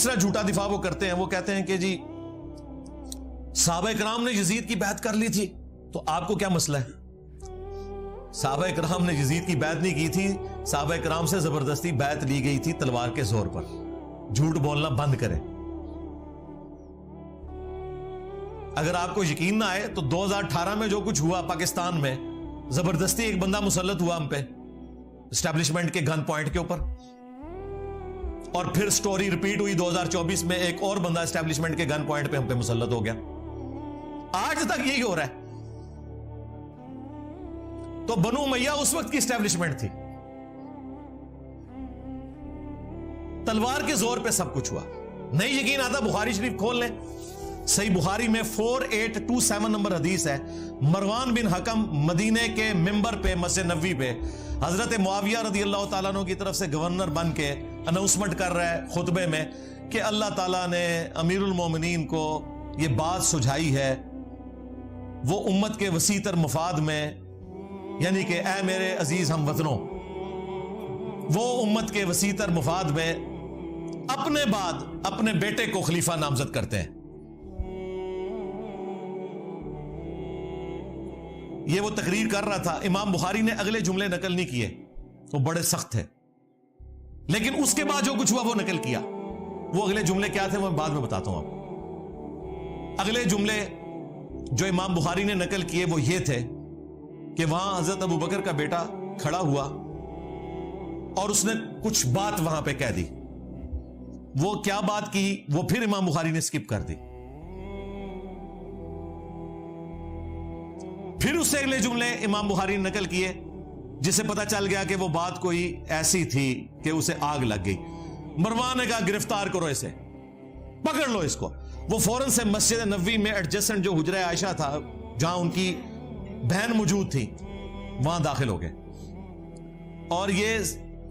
تیسرا جھوٹا دفاع وہ کرتے ہیں، وہ کہتے ہیں کہ جی صحابہ کرام نے یزید کی بیعت کر لی تھی، تو آپ کو کیا مسئلہ ہے؟ صحابہ کرام نے یزید کی بیعت نہیں کی تھی، صحابہ کرام سے زبردستی بیعت لی گئی تھی تلوار کے زور پر۔ جھوٹ بولنا بند کریں۔ اگر آپ کو یقین نہ آئے تو 2018 میں جو کچھ ہوا پاکستان میں، زبردستی ایک بندہ مسلط ہوا ہم پہ اسٹیبلشمنٹ کے گن پوائنٹ کے اوپر، اور پھر سٹوری ریپیٹ ہوئی 2024 میں، ایک اور بندہ اسٹیبلشمنٹ کے گن پوائنٹ پہ ہم پہ مسلط ہو گیا۔ آج تک یہی ہو رہا ہے۔ تو بنو امیہ اس وقت کی اسٹیبلشمنٹ تھی، تلوار کے زور پہ سب کچھ ہوا۔ نہیں یقین آتا بخاری شریف کھول لیں، صحیح بخاری میں 4827 نمبر حدیث ہے، مروان بن حکم مدینے کے ممبر پہ مسجد نبوی پہ حضرت معاویہ رضی اللہ تعالیٰ عنہ کی طرف سے گورنر بن کے اناؤنسمنٹ کر رہا ہے خطبے میں کہ اللہ تعالیٰ نے امیر المومنین کو یہ بات سجھائی ہے، وہ امت کے وسیع تر مفاد میں، یعنی کہ اے میرے عزیز ہم وطنوں، وہ امت کے وسیع تر مفاد میں اپنے بعد اپنے بیٹے کو خلیفہ نامزد کرتے ہیں۔ یہ وہ تقریر کر رہا تھا۔ امام بخاری نے اگلے جملے نقل نہیں کیے، وہ بڑے سخت تھے، لیکن اس کے بعد جو کچھ ہوا وہ نقل کیا۔ وہ اگلے جملے کیا تھے وہ بعد میں بتاتا ہوں آپ کو۔ اگلے جملے جو امام بخاری نے نقل کیے وہ یہ تھے کہ وہاں حضرت ابو بکر کا بیٹا کھڑا ہوا اور اس نے کچھ بات وہاں پہ کہہ دی۔ وہ کیا بات کی وہ پھر امام بخاری نے سکپ کر دی۔ پھر اس سے اگلے جملے امام بخاری نے نقل کیے، جسے پتا چل گیا کہ وہ بات کوئی ایسی تھی کہ اسے آگ لگ گئی۔ مروان نے کہا گرفتار کرو اسے، پکڑ لو اس کو۔ وہ فوراً سے مسجد نبوی میں ایڈجسٹنٹ جو حجرہ عائشہ تھا، جہاں ان کی بہن موجود تھی، وہاں داخل ہو گئے۔ اور یہ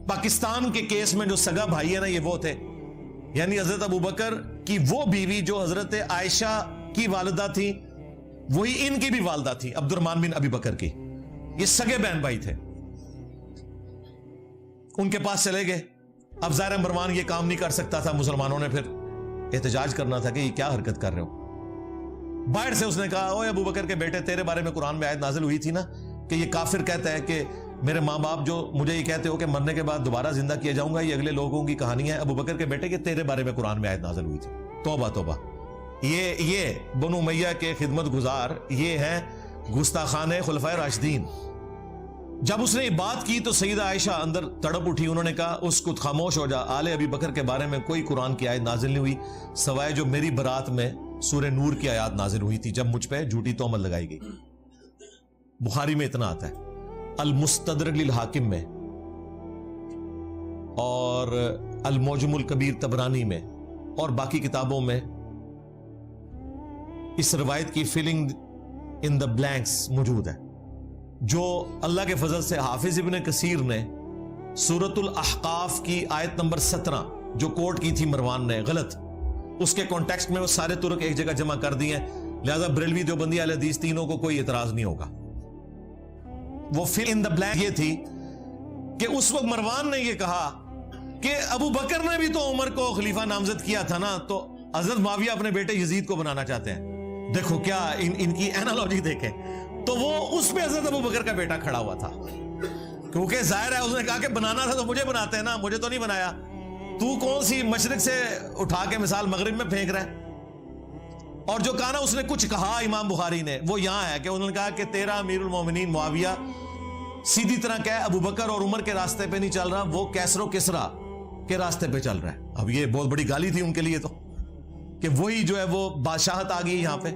پاکستان کے کیس میں جو سگا بھائی ہے نا، یہ وہ تھے، یعنی حضرت ابو بکر کی وہ بیوی جو حضرت عائشہ کی والدہ تھی، وہی ان کی بھی والدہ تھی، عبد الرحمن بن ابی بکر کی۔ یہ سگے بہن بھائی تھے۔ ان کے پاس چلے گئے۔ اب ظاہر مروان یہ کام نہیں کر سکتا تھا، مسلمانوں نے پھر احتجاج کرنا تھا کہ یہ کیا حرکت کر رہے ہو۔ باہر سے اس نے کہا اوے ابو بکر کے بیٹے، تیرے بارے میں قرآن میں آیت نازل ہوئی تھی نا کہ یہ کافر کہتا ہے کہ میرے ماں باپ جو مجھے یہ کہتے ہو کہ مرنے کے بعد دوبارہ زندہ کیا جاؤں گا، یہ اگلے لوگوں کی کہانی ہے۔ ابو بکر کے بیٹے کہ تیرے بارے میں قرآن میں آیت نازل ہوئی تھی۔ توبہ توبہ۔ یہ بنو امیہ کے خدمت گزار، یہ ہیں گستاخان خلفائے راشدین۔ جب اس نے یہ بات کی تو سیدہ عائشہ اندر تڑپ اٹھی۔ انہوں نے کہا اسکت، خاموش ہو جا، آل ابی بکر کے بارے میں کوئی قرآن کی آیت نازل نہیں ہوئی سوائے جو میری برات میں سورہ نور کی آیات نازل ہوئی تھی، جب مجھ پہ جھوٹی تہمت لگائی گئی۔ بخاری میں اتنا آتا ہے، المستدرک للحاکم میں اور المعجم الکبیر طبرانی میں اور باقی کتابوں میں اس روایت کی فلنگ ان دا بلینکس موجود ہے، جو اللہ کے فضل سے حافظ ابن کثیر نے سورۃ الاحقاف کی آیت نمبر 17 جو کوٹ کی تھی مروان نے غلط، اس کے کانٹیکسٹ میں وہ سارے ترک ایک جگہ جمع کر دیے، لہذا بریلوی دیوبندی اہل حدیث تینوں کو کوئی اعتراض نہیں ہوگا۔ وہ فل ان دا بلینک یہ تھی کہ اس وقت مروان نے یہ کہا کہ ابو بکر نے بھی تو عمر کو خلیفہ نامزد کیا تھا نا، تو حضرت معاویہ اپنے بیٹے یزید کو بنانا چاہتے ہیں۔ دیکھو کیا ان کی اینالوجی دیکھیں، تو وہ اس پہ حضرت ابو بکر کا بیٹا کھڑا ہوا تھا، کیونکہ ظاہر ہے اس نے کہا کہ بنانا تھا تو مجھے بناتے ہیں نا، مجھے تو نہیں بنایا، تو کون سی مشرق سے اٹھا کے مثال مغرب میں پھینک رہا ہے۔ اور جو کہا نا اس نے کچھ کہا امام بخاری نے، وہ یہاں ہے کہ انہوں نے کہا کہ تیرا امیر المومنین معاویہ سیدھی طرح کہہ ابو بکر اور عمر کے راستے پہ نہیں چل رہا، وہ کیسر و کسرا کے راستے پہ چل رہا ہے۔ اب یہ بہت بڑی گالی تھی ان کے لیے تو، کہ وہی جو ہے وہ بادشاہت آ گئی یہاں پہ۔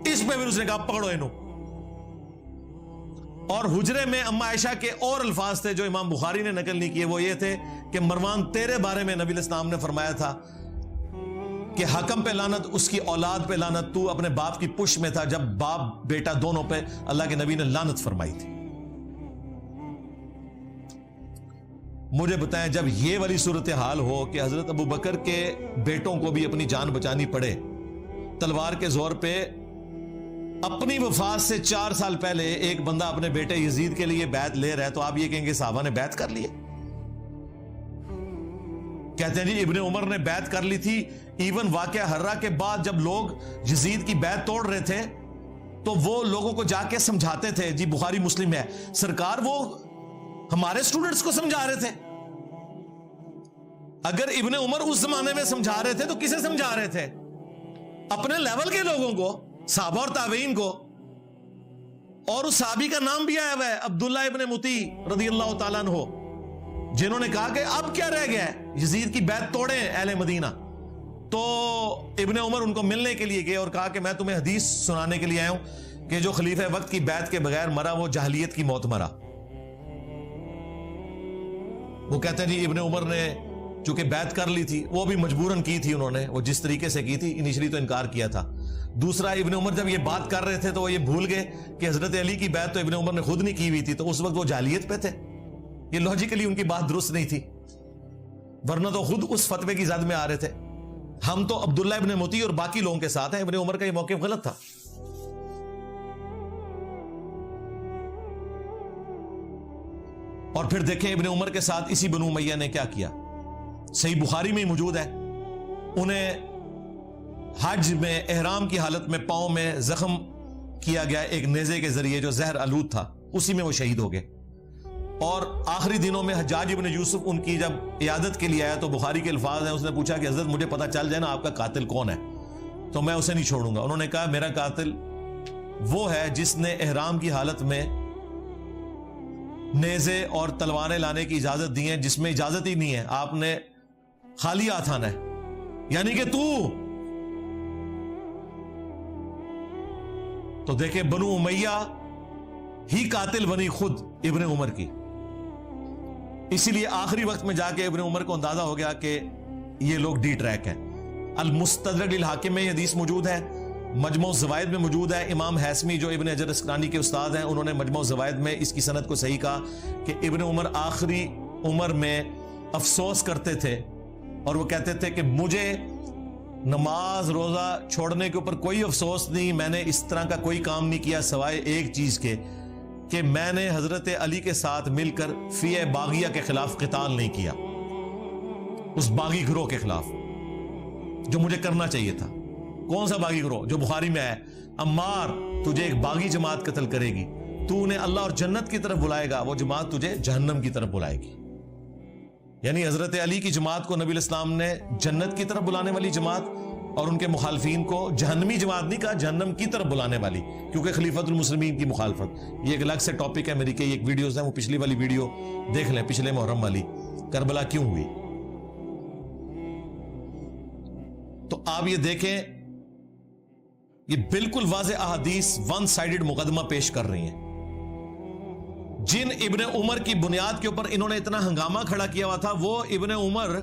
اس پہ پھر اس نے کہا پکڑو انہوں۔ اور حجرے میں اما عائشہ کے اور الفاظ تھے جو امام بخاری نے نقل نہیں کیے، وہ یہ تھے کہ مروان تیرے بارے میں نبی علیہ السلام نے فرمایا تھا کہ حکم پہ لعنت، اس کی اولاد پہ لعنت، تو اپنے باپ کی پشت میں تھا جب باپ بیٹا دونوں پہ اللہ کے نبی نے لعنت فرمائی تھی۔ مجھے بتائیں جب یہ والی صورتحال ہو کہ حضرت ابو بکر کے بیٹوں کو بھی اپنی جان بچانی پڑے تلوار کے زور پہ، اپنی وفات سے 4 سال پہلے ایک بندہ اپنے بیٹے یزید کے لیے بیعت لے رہا ہے، تو آپ یہ کہیں گے صحابہ نے بیعت کر لیے؟ کہتے ہیں جی ابن عمر نے بیعت کر لی تھی. ایون واقعہ ہررا کے بعد جب لوگ یزید کی بیعت توڑ رہے تھے تو وہ لوگوں کو جا کے سمجھاتے تھے. جی بخاری مسلم ہے, سرکار وہ ہمارے سٹوڈنٹس کو سمجھا رہے تھے. اگر ابن عمر اس زمانے میں سمجھا رہے تھے تو کسے سمجھا رہے تھے؟ اپنے لیول کے لوگوں کو, صحابہ اور تابعین کو. اور اس صحابی کا نام بھی آیا ہوا ہے, عبداللہ ابن مطیع رضی اللہ تعالیٰ عنہ, جنہوں نے کہا کہ اب کیا رہ گیا ہے, یزید کی بیعت توڑیں اہل مدینہ. تو ابن عمر ان کو ملنے کے لیے گئے اور کہا کہ میں تمہیں حدیث سنانے کے لیے آیا ہوں کہ جو خلیفہ وقت کی بیعت کے بغیر مرا وہ جاہلیت کی موت مرا. وہ کہتے ہیں جی ابن عمر نے چونکہ بیعت کر لی تھی, وہ بھی مجبوراً کی تھی انہوں نے, وہ جس طریقے سے کی تھی, انیشلی تو انکار کیا تھا. دوسرا, ابن عمر جب یہ بات کر رہے تھے تو وہ یہ بھول گئے کہ حضرت علی کی بیعت تو ابن عمر نے خود نہیں کی ہوئی تھی, تو اس وقت وہ جاہلیت پہ تھے. یہ لاجیکلی ان کی بات درست نہیں تھی, ورنہ تو خود اس فتوے کی زد میں آ رہے تھے. ہم تو عبداللہ ابن مطیع اور باقی لوگوں کے ساتھ ہیں, ابن عمر کا یہ موقف غلط تھا. اور پھر دیکھیں ابن عمر کے ساتھ اسی بنو امیہ نے کیا کیا. صحیح بخاری میں ہی موجود ہے, انہیں حج میں احرام کی حالت میں پاؤں میں زخم کیا گیا ایک نیزے کے ذریعے جو زہر آلود تھا, اسی میں وہ شہید ہو گئے. اور آخری دنوں میں حجاج ابن یوسف ان کی جب عیادت کے لیے آیا تو بخاری کے الفاظ ہیں, اس نے پوچھا کہ حضرت مجھے پتہ چل جائے نا آپ کا قاتل کون ہے تو میں اسے نہیں چھوڑوں گا. انہوں نے کہا میرا قاتل وہ ہے جس نے احرام کی حالت میں نیزے اور تلواریں لانے کی اجازت دی ہے, جس میں اجازت ہی نہیں ہے, آپ نے خالی ہاتھ آنا ہے, یعنی کہ تو دیکھیں بنو امیہ ہی قاتل بنی خود ابن عمر کی. اسی لیے آخری وقت میں جا کے ابن عمر کو اندازہ ہو گیا کہ یہ لوگ ڈی ٹریک ہیں. المستدرک للحاکم میں یہ حدیث موجود ہے, مجموع الزوائد میں موجود ہے. امام حیثمی جو ابن حجر اسقلانی کے استاد ہیں, انہوں نے مجموع الزوائد میں اس کی سند کو صحیح کہا کہ ابن عمر آخری عمر میں افسوس کرتے تھے اور وہ کہتے تھے کہ مجھے نماز روزہ چھوڑنے کے اوپر کوئی افسوس نہیں, میں نے اس طرح کا کوئی کام نہیں کیا سوائے ایک چیز کے کہ میں نے حضرت علی کے ساتھ مل کر فیہ باغیہ کے خلاف قتال نہیں کیا, اس باغی گروہ کے خلاف جو مجھے کرنا چاہیے تھا. کون سا باغی گروہ؟ جو بخاری میں ہے, عمار تجھے ایک باغی جماعت قتل کرے گی, تو انہیں اللہ اور جنت کی طرف بلائے گا, وہ جماعت تجھے جہنم کی طرف بلائے گی. یعنی حضرت علی کی جماعت کو نبی الاسلام نے جنت کی طرف بلانے والی جماعت اور ان کے مخالفین کو جہنمی جماعت نہیں کہا, جہنم کی طرف بلانے والی, کیونکہ خلیفۃ المسلمین کی مخالفت. یہ ایک الگ سے ٹاپک ہے, میری کئی ایک ویڈیوز ہیں, وہ پچھلی والی ویڈیو دیکھ لیں, پچھلے محرم والی, کربلا کیوں ہوئی. تو آپ یہ دیکھیں, یہ بالکل واضح احادیث ون سائیڈڈ مقدمہ پیش کر رہی ہیں. جن ابن عمر کی بنیاد کے اوپر انہوں نے اتنا ہنگامہ کھڑا کیا ہوا تھا, وہ ابن عمر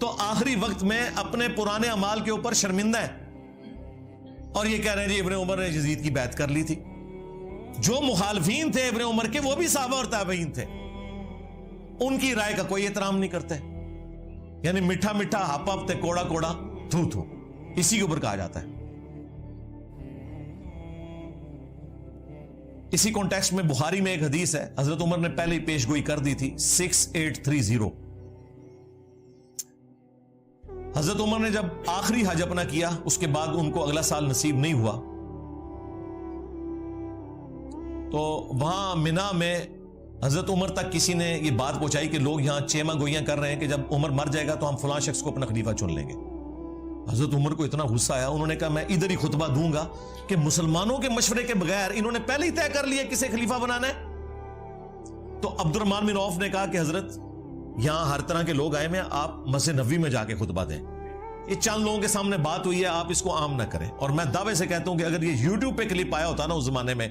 تو آخری وقت میں اپنے پرانے اعمال کے اوپر شرمندہ ہے, اور یہ کہہ رہے ہیں جی ابن عمر نے یزید کی بیعت کر لی تھی. جو مخالفین تھے ابن عمر کے وہ بھی صحابہ اور تابعین تھے, ان کی رائے کا کوئی احترام نہیں کرتے. یعنی میٹھا میٹھا ہپ ہپ تے کوڑا کوڑا تھو تھو, اسی کے اوپر کہا جاتا ہے. اسی کانٹیکسٹ میں بخاری میں ایک حدیث ہے, حضرت عمر نے پہلے ہی پیش گوئی کر دی تھی, 6830. حضرت عمر نے جب آخری حج اپنا کیا, اس کے بعد ان کو اگلا سال نصیب نہیں ہوا, تو وہاں منا میں حضرت عمر تک کسی نے یہ بات پہنچائی کہ لوگ یہاں چیما گوئیاں کر رہے ہیں کہ جب عمر مر جائے گا تو ہم فلاں شخص کو اپنا خلیفہ چن لیں گے. حضرت عمر کو اتنا غصہ آیا, انہوں نے کہا میں ادھر ہی خطبہ دوں گا کہ مسلمانوں کے مشورے کے بغیر انہوں نے پہلے ہی طے کر لیا کسے خلیفہ بنانا ہے. تو عبد الرحمن بن عوف نے کہا کہ حضرت یہاں ہر طرح کے لوگ آئے ہیں, آپ مسجد نبوی میں جا کے خطبہ دیں. یہ چند لوگوں کے سامنے بات ہوئی ہے, آپ اس کو عام نہ کریں. اور میں دعوے سے کہتا ہوں کہ اگر یہ یوٹیوب پہ کلپ آیا ہوتا نا اس زمانے میں,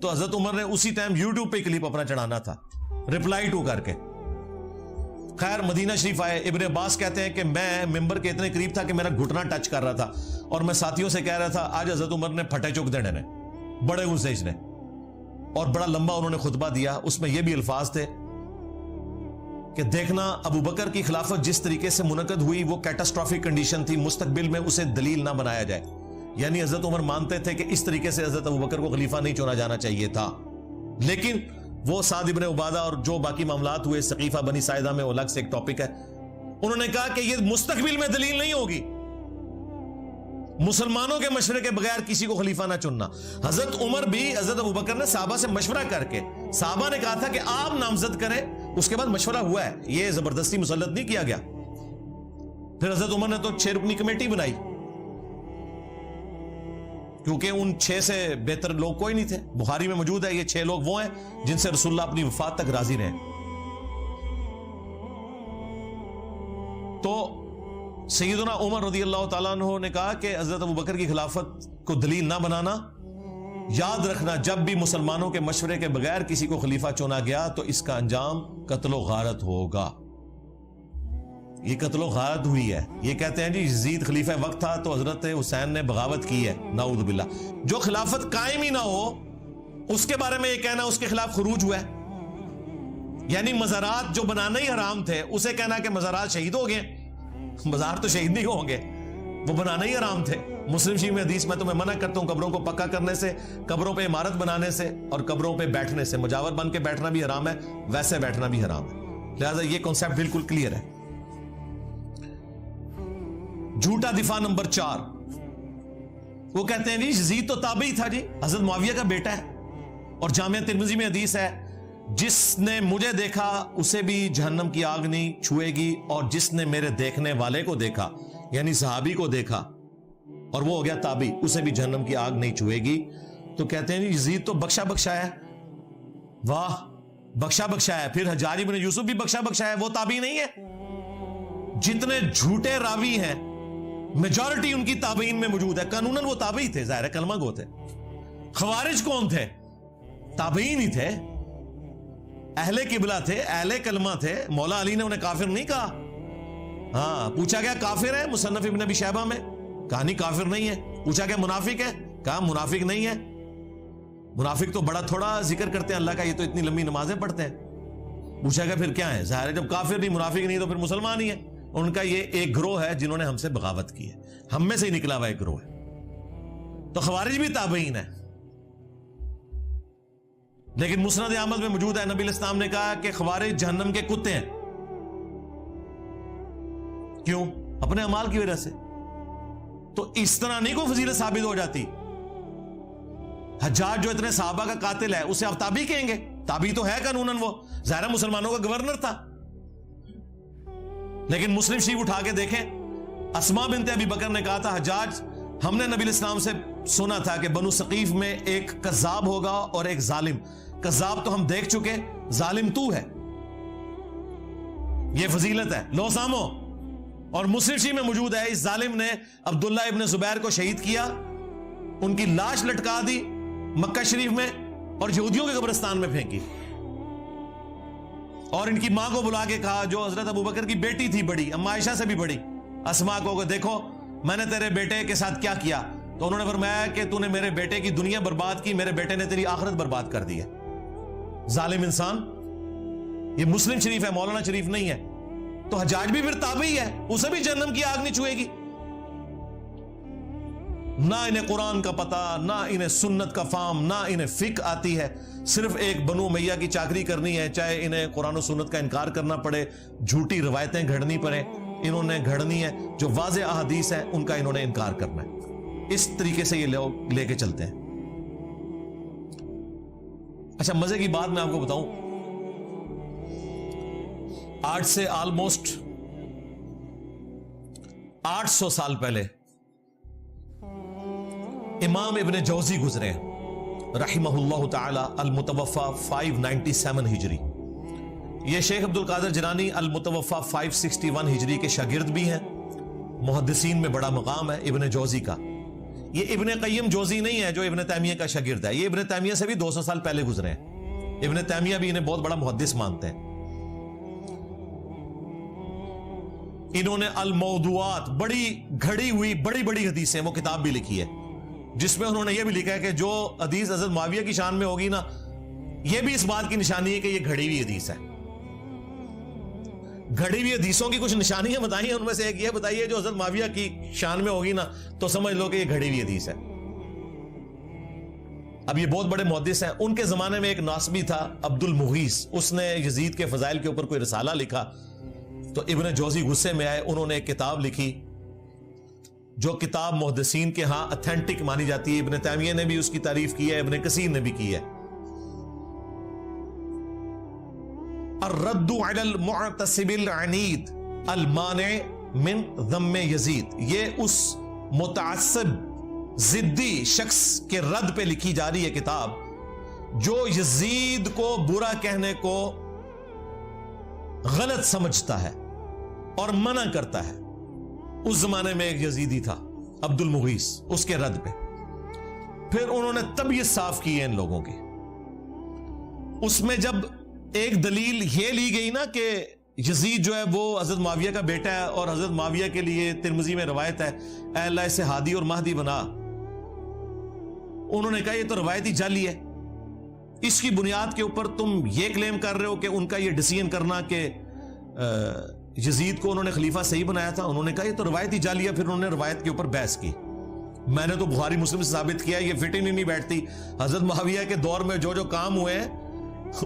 تو حضرت عمر نے اسی ٹائم یوٹیوب پہ کلپ اپنا چڑھانا تھا, ریپلائی ٹو کر کے. خیر مدینہ شریف آئے, ابن عباس کہتے ہیں کہ میں ممبر کے اتنے قریب تھا کہ میرا گھٹنا ٹچ کر رہا تھا, اور میں ساتھیوں سے کہہ رہا تھا آج حضرت عمر نے پھٹے چک دینے نے, بڑے غصے نے, اور بڑا لمبا انہوں نے خطبہ دیا. اس میں یہ بھی الفاظ تھے کہ دیکھنا ابو بکر کی خلافت جس طریقے سے منعقد ہوئی وہ کیٹاسٹرافک کنڈیشن تھی, مستقبل میں اسے دلیل نہ بنایا جائے. یعنی حضرت عمر مانتے تھے کہ اس طریقے سے حضرت ابو بکر کو خلیفہ نہیں چنا جانا چاہیے تھا. لیکن وہ سعد ابن عبادہ اور جو باقی معاملات ہوئے سقیفہ بنی ساعدہ میں, وہ الگ سے ایک ٹاپک ہے, انہوں نے کہا کہ یہ مستقبل میں دلیل نہیں ہوگی، مسلمانوں کے مشورے کے بغیر کسی کو خلیفہ نہ چننا۔ حضرت عمر بھی حضرت ابوبکر نے صحابہ سے مشورہ کر کے، صحابہ نے کہا تھا کہ آپ نامزد کریں، اس کے بعد مشورہ ہوا ہے، یہ زبردستی مسلط نہیں کیا گیا۔ پھر حضرت عمر نے تو 6 رکنی کمیٹی بنائی، کیونکہ ان 6 سے بہتر لوگ کوئی نہیں تھے۔ بخاری میں موجود ہے، یہ 6 لوگ وہ ہیں جن سے رسول اللہ اپنی وفات تک راضی رہے۔ تو سیدنا عمر رضی اللہ تعالیٰ عنہ نے کہا کہ حضرت ابوبکر کی خلافت کو دلیل نہ بنانا، یاد رکھنا جب بھی مسلمانوں کے مشورے کے بغیر کسی کو خلیفہ چنا گیا تو اس کا انجام قتل و غارت ہوگا۔ یہ قتل و غارت ہوئی ہے۔ یہ کہتے ہیں جی یزید خلیفہ وقت تھا تو حضرت حسین نے بغاوت کی ہے، نعوذ باللہ۔ جو خلافت قائم ہی نہ ہو اس کے بارے میں یہ کہنا اس کے خلاف خروج ہوا ہے، یعنی مزارات جو بنانا ہی حرام تھے اسے کہنا کہ مزارات شہید ہو گئے۔ مزار تو شہید نہیں ہوں گے، وہ بنانا ہی حرام تھے۔ مسلم شریف میں حدیث میں تمہیں منع کرتا ہوں قبروں کو پکا کرنے سے، قبروں پہ عمارت بنانے سے اور قبروں پہ بیٹھنے سے۔ مجاور بن کے بیٹھنا بھی حرام ہے، ویسے بیٹھنا بھی حرام ہے، لہذا یہ کنسیپٹ بالکل کلیئر ہے۔ جھوٹا دفاع نمبر 4، وہ کہتے ہیں جی یزید تو تابعی تھا جی، حضرت معاویہ کا بیٹا ہے، اور جامعہ ترمذی میں حدیث ہے جس نے مجھے دیکھا اسے بھی جہنم کی آگ نہیں چھوئے گی، اور جس نے میرے دیکھنے والے کو دیکھا یعنی صحابی کو دیکھا اور وہ ہو گیا تابعی، اسے بھی جہنم کی آگ نہیں چھوئے گی۔ تو کہتے ہیں جی یزید تو بخشا بخشا ہے۔ واہ، بخشا بخشا ہے۔ پھر حجاج بن یوسف بھی بخشا بخشا ہے، وہ تابعی نہیں ہے؟ جتنے جھوٹے راوی ہیں میجورٹی ان کی تابعین میں موجود ہے، قانوناً وہ تابعی تھے، ظاہر ہے کلمہ گو تھے۔ خوارج کون تھے؟ تابعین ہی تھے، اہل قبلہ تھے، اہل کلمہ تھے۔ مولا علی نے انہیں کافر نہیں کہا۔ ہاں، پوچھا گیا کافر ہے مصنف ابن ابی شیبہ میں، کہا نہیں کافر نہیں ہے۔ پوچھا گیا منافق ہے، کہا منافق نہیں ہے۔ منافق تو بڑا تھوڑا ذکر کرتے ہیں اللہ کا، یہ تو اتنی لمبی نمازیں پڑھتے ہیں۔ پوچھا گیا پھر کیا ہے؟ ظاہر ہے جب کافر نہیں منافق نہیں تو پھر مسلمان ہی ہے۔ ان کا یہ ایک گروہ ہے جنہوں نے ہم سے بغاوت کی ہے، ہم میں سے ہی نکلا ہوا ایک گروہ ہے۔ تو خوارج بھی تابعین ہے، لیکن مسند احمد میں موجود ہے نبی علیہ السلام نے کہا کہ خوارج جہنم کے کتے ہیں۔ کیوں؟ اپنے اعمال کی وجہ سے۔ تو اس طرح نہیں کوئی فضیلت ثابت ہو جاتی۔ حجاج جو اتنے صحابہ کا قاتل ہے اسے آپ تابعی کہیں گے؟ تابعی تو ہے قانوناً، وہ ظاہر مسلمانوں کا گورنر تھا۔ لیکن مسلم شریف اٹھا کے دیکھیں، اسماء بنت ابی بکر نے کہا تھا حجاج ہم نے نبی علیہ السلام سے سنا تھا کہ بنو ثقیف میں ایک کذاب ہوگا اور ایک ظالم۔ کذاب تو ہم دیکھ چکے، ظالم تو ہے، یہ فضیلت ہے، لو سامو۔ اور مسلم شریف میں موجود ہے اس ظالم نے عبداللہ ابن زبیر کو شہید کیا، ان کی لاش لٹکا دی مکہ شریف میں اور یہودیوں کے قبرستان میں پھینکی، اور ان کی ماں کو بلا کے کہا جو حضرت ابوبکر کی بیٹی تھی بڑی، اما عائشہ سے بھی بڑی، اسماء کو، دیکھو میں نے تیرے بیٹے کے ساتھ کیا کیا۔ تو انہوں نے فرمایا کہ تو نے میرے بیٹے کی دنیا برباد کی، میرے بیٹے نے تیری آخرت برباد کر دی ہے۔ ظالم انسان، یہ مسلم شریف ہے، مولانا شریف نہیں ہے۔ تو حجاج بھی پھر تابعی ہے، اسے بھی جہنم کی آگ نہیں چھوئے گی۔ نہ انہیں قرآن کا پتہ، نہ انہیں سنت کا فہم، نہ انہیں فقہ آتی ہے، صرف ایک بنو امیہ کی چاکری کرنی ہے، چاہے انہیں قرآن و سنت کا انکار کرنا پڑے، جھوٹی روایتیں گھڑنی پڑے، انہوں نے گھڑنی ہے، جو واضح احادیث ہیں ان کا انہوں نے انکار کرنا ہے۔ اس طریقے سے یہ لوگ لے کے چلتے ہیں۔ اچھا، مزے کی بات میں آپ کو بتاؤں، آج سے آلموسٹ 800 سال پہلے امام ابن جوزی گزرے رحمہ اللہ تعالی، المتوفى 597 ہجری۔ یہ شیخ عبد القادر جیلانی المتوفى 561 ہجری کے شاگرد بھی ہیں، محدثین میں بڑا مقام ہے ابن جوزی کا۔ یہ ابن قیم جوزی نہیں ہے جو ابن تیمیہ کا شاگرد ہے، یہ ابن تیمیہ سے بھی 200 سال پہلے گزرے ہیں۔ ابن تیمیہ بھی انہیں بہت بڑا محدث مانتے ہیں۔ انہوں نے الموضوعات، بڑی گھڑی ہوئی بڑی بڑی حدیثیں، وہ کتاب بھی لکھی ہے جس میں انہوں نے یہ بھی لکھا ہے کہ جو حدیث حضرت معاویہ کی شان میں ہوگی نا، یہ بھی اس بات کی نشانی ہے کہ یہ گھڑی ہوئی حدیث ہے۔ گھڑی ہوئی حدیثوں کی کچھ نشانیاں بتائی ہیں، ان میں سے ایک یہ بتائیے جو حضرت معاویہ کی شان میں ہوگی نا تو سمجھ لو کہ یہ گھڑی ہوئی حدیث ہے۔ اب یہ بہت بڑے محدث ہیں۔ ان کے زمانے میں ایک ناسبی تھا عبد المغیث، اس نے یزید کے فضائل کے اوپر کوئی رسالہ لکھا، تو ابن جوزی غصے میں آئے, انہوں نے ایک کتاب لکھی جو کتاب محدثین کے ہاں اتھینٹک مانی جاتی ہے. ابن تیمیہ نے بھی اس کی تعریف کی ہے, ابن کثیر نے بھی کی ہے. الرد علی المعتصب العنید المانع من ذم یزید, یہ اس متعصب ضدی شخص کے رد پہ لکھی جا رہی ہے کتاب جو یزید کو برا کہنے کو غلط سمجھتا ہے اور منع کرتا ہے. اس زمانے میں ایک یزیدی تھا عبد المغیث, اس کے رد پہ پھر انہوں نے طبیعت صاف کی ہے ان لوگوں کی. اس میں جب ایک دلیل یہ لی گئی نا کہ یزید جو ہے وہ حضرت معاویہ کا بیٹا ہے اور حضرت معاویہ کے لیے ترمذی میں روایت ہے اے اللہ اسے ہادی اور مہدی بنا, انہوں نے کہا یہ تو روایتی جعلی ہے, اس کی بنیاد کے اوپر تم یہ کلیم کر رہے ہو کہ ان کا یہ ڈیسیژن کرنا کہ یزید کو انہوں نے خلیفہ صحیح بنایا تھا. انہوں نے کہا یہ تو روایتی جعلی ہے. پھر انہوں نے روایت کے اوپر بحث کی. میں نے تو بخاری مسلم سے ثابت کیا یہ فٹ ہی نہیں بیٹھتی. حضرت معاویہ کے دور میں جو جو کام ہوئے ہیں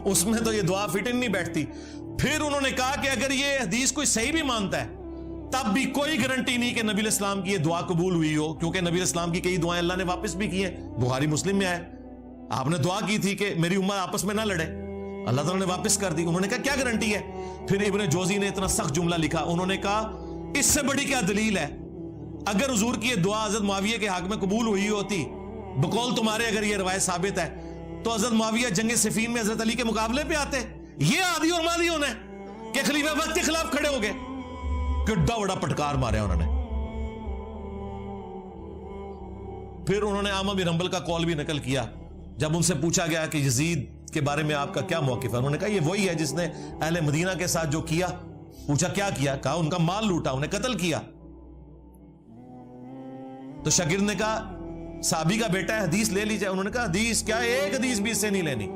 اس میں تو یہ دعا فٹ ہی نہیں بیٹھتی. پھر انہوں نے کہا کہ اگر یہ حدیث کوئی صحیح بھی مانتا ہے تب بھی کوئی گارنٹی نہیں کہ نبی علیہ السلام کی یہ دعا قبول ہوئی ہو, کیونکہ نبی علیہ السلام کی کئی دعائیں اللہ نے واپس بھی کی ہیں. بخاری مسلم میں آئے آپ نے دعا کی تھی کہ میری امت آپس میں نہ لڑے, اللہ تعالیٰ نے واپس کر دی. انہوں نے کہا کیا گارنٹی ہے. پھر ابن جوزی نے اتنا سخت جملہ لکھا, انہوں نے کہا اس سے بڑی کیا دلیل ہے, اگر حضور کی یہ دعا حضرت معاویہ کے حق میں قبول ہوئی ہوتی بقول تمہارے, اگر یہ روایت ثابت ہے تو حضرت معاویہ جنگ صفین میں حضرت علی کے مقابلے پہ آتے. یہ عادی اور مادی ہونا ہے کہ خلیفہ وقت کے خلاف کھڑے ہو گئے, کڈا بڑا پٹکار مارا انہوں نے. پھر انہوں نے احمد بن حنبل کا قول بھی نقل کیا جب ان سے پوچھا گیا کہ یزید کے بارے میں آپ کا کیا موقف ہے. انہوں نے کہا یہ وہی ہے جس نے اہل مدینہ کے ساتھ جو کیا. پوچھا کیا کیا, کہا ان کا مال لوٹا, انہیں قتل کیا. تو شاگرد نے کہا صحابی کا بیٹا ہے حدیث لے لی جائے. انہوں نے کہا حدیث کیا, ایک حدیث بھی اس سے نہیں لینی.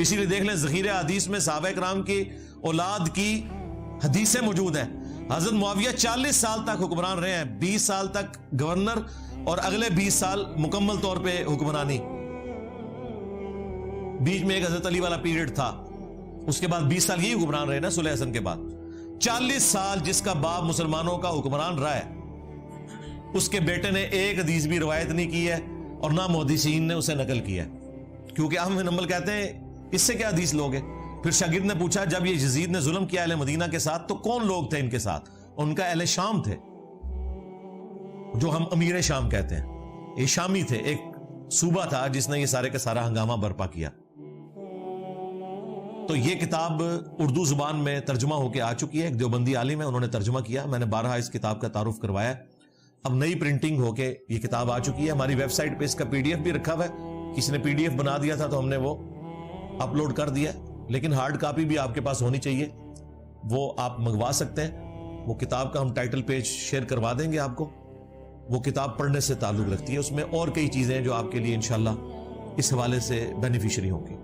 اسی لیے دیکھ لیں ذخیرہ حدیث میں صحابہ کرام کی اولاد کی حدیثیں موجود ہیں. حضرت معاویہ 40 سال تک حکمران رہے ہیں, 20 سال تک گورنر اور اگلے 20 سال مکمل طور پہ حکمرانی. بیچ میں ایک حضرت علی والا پیریڈ تھا, اس کے بعد 20 سال یہی حکمران رہے نا صلح حسن کے بعد. 40 سال جس کا باپ مسلمانوں کا حکمران رہا ہے اس کے بیٹے نے ایک حدیث بھی روایت نہیں کی ہے اور نہ محدثین نے اسے نقل کیا ہے, کیونکہ احمد بن حنبل کہتے ہیں اس سے کیا حدیث لوگے. پھر شاگرد نے پوچھا جب یہ یزید نے ظلم کیا اہل مدینہ کے ساتھ تو کون لوگ تھے ان کے ساتھ. ان کا اہل شام تھے جو ہم امیر شام کہتے ہیں, یہ شامی تھے, ایک صوبہ تھا جس نے یہ سارے کا سارا ہنگامہ برپا کیا. تو یہ کتاب اردو زبان میں ترجمہ ہو کے آ چکی ہے, ایک دیوبندی عالم ہے انہوں نے ترجمہ کیا, میں نے بارہا اس کتاب کا تعارف کروایا. اب نئی پرنٹنگ ہو کے یہ کتاب آ چکی ہے. ہماری ویب سائٹ پہ اس کا PDF بھی رکھا ہوا ہے, کسی نے PDF بنا دیا تھا تو ہم نے وہ اپلوڈ کر دیا, لیکن ہارڈ کاپی بھی آپ کے پاس ہونی چاہیے, وہ آپ منگوا سکتے ہیں. وہ کتاب کا ہم ٹائٹل پیج شیئر کروا دیں گے آپ کو. وہ کتاب پڑھنے سے تعلق رکھتی ہے, اس میں اور کئی چیزیں ہیں جو آپ کے لیے انشاءاللہ اس حوالے سے بینیفیشری ہوں گی.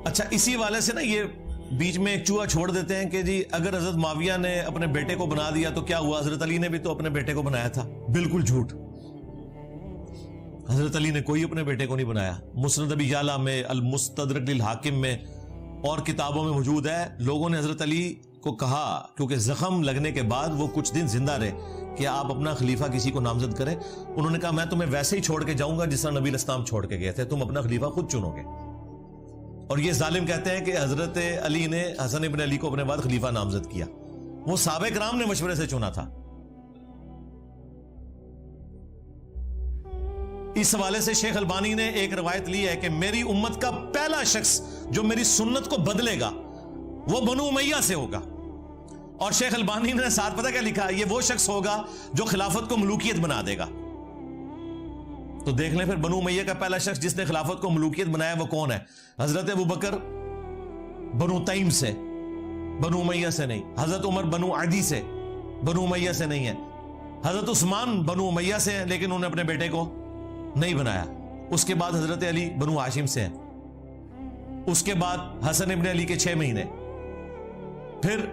اچھا اسی حوالے سے نا یہ بیچ میں ایک چوہا چھوڑ دیتے ہیں کہ جی اگر حضرت معاویہ نے اپنے بیٹے کو بنا دیا تو کیا ہوا, حضرت علی نے بھی تو اپنے بیٹے کو بنایا تھا. بالکل جھوٹ, حضرت علی نے کوئی اپنے بیٹے کو نہیں بنایا. مسند ابی یعلا میں, المستدرک للحاکم میں اور کتابوں میں موجود ہے. لوگوں نے حضرت علی کو کہا کیونکہ زخم لگنے کے بعد وہ کچھ دن زندہ رہے کہ آپ اپنا خلیفہ کسی کو نامزد کریں. انہوں نے کہا میں تمہیں ویسے ہی چھوڑ کے جاؤں گا جس طرح نبی علیہ السلام چھوڑ کے گئے تھے, تم اپنا خلیفہ خود چنو گے. اور یہ ظالم کہتے ہیں کہ حضرت علی نے حسن ابن علی کو اپنے بعد خلیفہ نامزد کیا. وہ صحابہ کرام نے مشورے سے چنا تھا. اس حوالے سے شیخ البانی نے ایک روایت لی ہے کہ میری امت کا پہلا شخص جو میری سنت کو بدلے گا وہ بنو امیہ سے ہوگا. اور شیخ البانی نے ساتھ پتہ کیا لکھا, یہ وہ شخص ہوگا جو خلافت کو ملوکیت بنا دے گا. تو دیکھ لیں پھر بنو امیہ کا پہلا شخص جس نے خلافت کو ملوکیت بنایا وہ کون ہے. حضرت ابوبکر بنو تیم سے, بنو امیہ سے نہیں. حضرت عمر بنو عدی سے, بنو امیہ سے نہیں ہے. حضرت عثمان بنو امیہ سے ہیں لیکن انہوں نے اپنے بیٹے کو نہیں بنایا. اس کے بعد حضرت علی بنو ہاشم سے ہیں. اس کے بعد حسن ابن علی کے 6 مہینے. پھر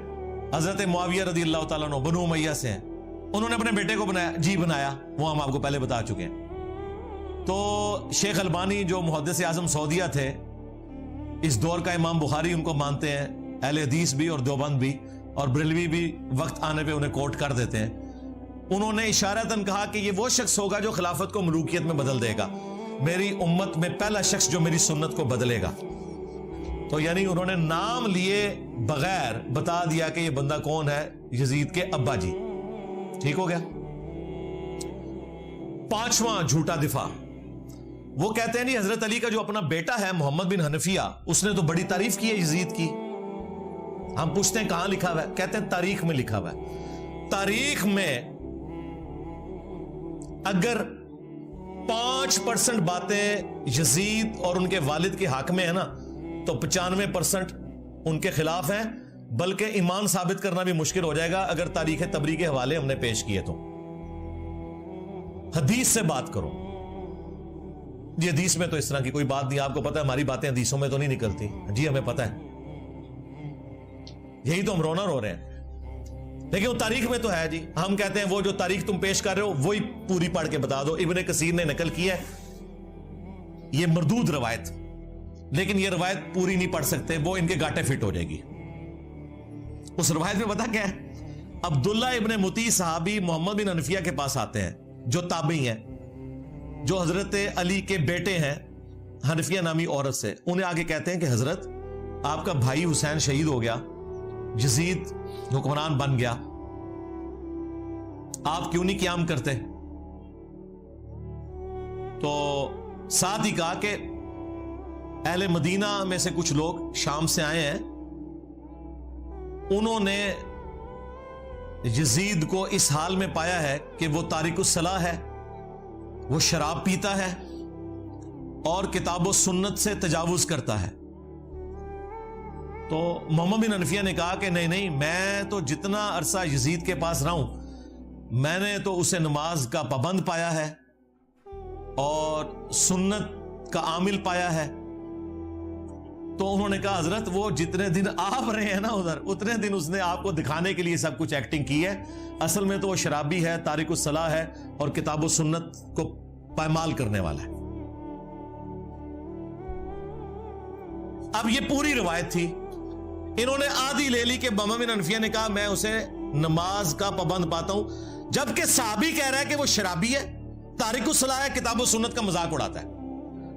حضرت معاویہ رضی اللہ تعالیٰ عنہ بنو امیہ سے ہیں, انہوں نے اپنے بیٹے کو بنایا. جی بنایا, وہ ہم آپ کو پہلے بتا چکے ہیں. تو شیخ البانی جو محدث اعظم سعودیہ تھے, اس دور کا امام بخاری ان کو مانتے ہیں, اہل حدیث بھی اور دیوبند بھی. اور بریلوی بھی وقت آنے پہ انہیں کوٹ کر دیتے ہیں. انہوں نے اشارتاً کہا کہ یہ وہ شخص ہوگا جو خلافت کو ملوکیت میں بدل دے گا, میری امت میں پہلا شخص جو میری سنت کو بدلے گا. تو یعنی انہوں نے نام لیے بغیر بتا دیا کہ یہ بندہ کون ہے, یزید کے ابا جی. ٹھیک ہو گیا. پانچواں جھوٹا دفاع, وہ کہتے ہیں نہیں حضرت علی کا جو اپنا بیٹا ہے محمد بن حنفیہ, اس نے تو بڑی تعریف کی ہے یزید کی. ہم پوچھتے ہیں کہاں لکھا ہوا ہے؟ کہتے ہیں تاریخ میں لکھا ہوا ہے. تاریخ میں اگر 5% باتیں یزید اور ان کے والد کے حق میں ہے نا, تو 95% ان کے خلاف ہیں, بلکہ ایمان ثابت کرنا بھی مشکل ہو جائے گا اگر تاریخ تبری کے حوالے ہم نے پیش کیے تو. حدیث سے بات کرو. جی حدیث میں تو اس طرح کی کوئی بات نہیں, آپ کو پتہ ہے ہماری باتیں حدیثوں میں تو نہیں نکلتی. جی ہمیں پتہ ہے, یہی تو ہم رونا رو رہے ہیں, لیکن وہ تاریخ میں تو ہے. جی ہم کہتے ہیں وہ جو تاریخ تم پیش کر رہے ہو وہی پوری پڑھ کے بتا دو. ابن کثیر نے نقل کی ہے یہ مردود روایت, لیکن یہ روایت پوری نہیں پڑھ سکتے, وہ ان کے گاٹے فٹ ہو جائے گی. اس روایت میں پتا کیا ہے؟ عبداللہ ابن مطیع صحابی محمد بن حنفیہ کے پاس آتے ہیں جو تابعی ہیں, جو حضرت علی کے بیٹے ہیں حنفیہ نامی عورت سے. انہیں آگے کہتے ہیں کہ حضرت آپ کا بھائی حسین شہید ہو گیا, یزید حکمران بن گیا, آپ کیوں نہیں قیام کرتے؟ تو ساتھ ہی کہا کہ اہل مدینہ میں سے کچھ لوگ شام سے آئے ہیں, انہوں نے یزید کو اس حال میں پایا ہے کہ وہ تارک الصلاح ہے, وہ شراب پیتا ہے اور کتاب و سنت سے تجاوز کرتا ہے. تو محمد بن حنفیہ نے کہا کہ نہیں, میں تو جتنا عرصہ یزید کے پاس رہا ہوں میں نے تو اسے نماز کا پابند پایا ہے اور سنت کا عامل پایا ہے. تو انہوں نے کہا حضرت وہ جتنے دن آپ رہے ہیں نا ادھر, اتنے دن اس نے آپ کو دکھانے کے لیے سب کچھ ایکٹنگ کی ہے, اصل میں تو وہ شرابی ہے, تارک الصلاح ہے اور کتاب و سنت کو پائمال کرنے والا ہے. اب یہ پوری روایت تھی, انہوں نے آدھی لے لی کہ محمد بن حنفیہ نے کہا میں اسے نماز کا پابند پاتا ہوں, جبکہ صحابی کہہ رہا ہے کہ وہ شرابی ہے, تارک الصلاح ہے, کتاب و سنت کا مذاق اڑاتا ہے.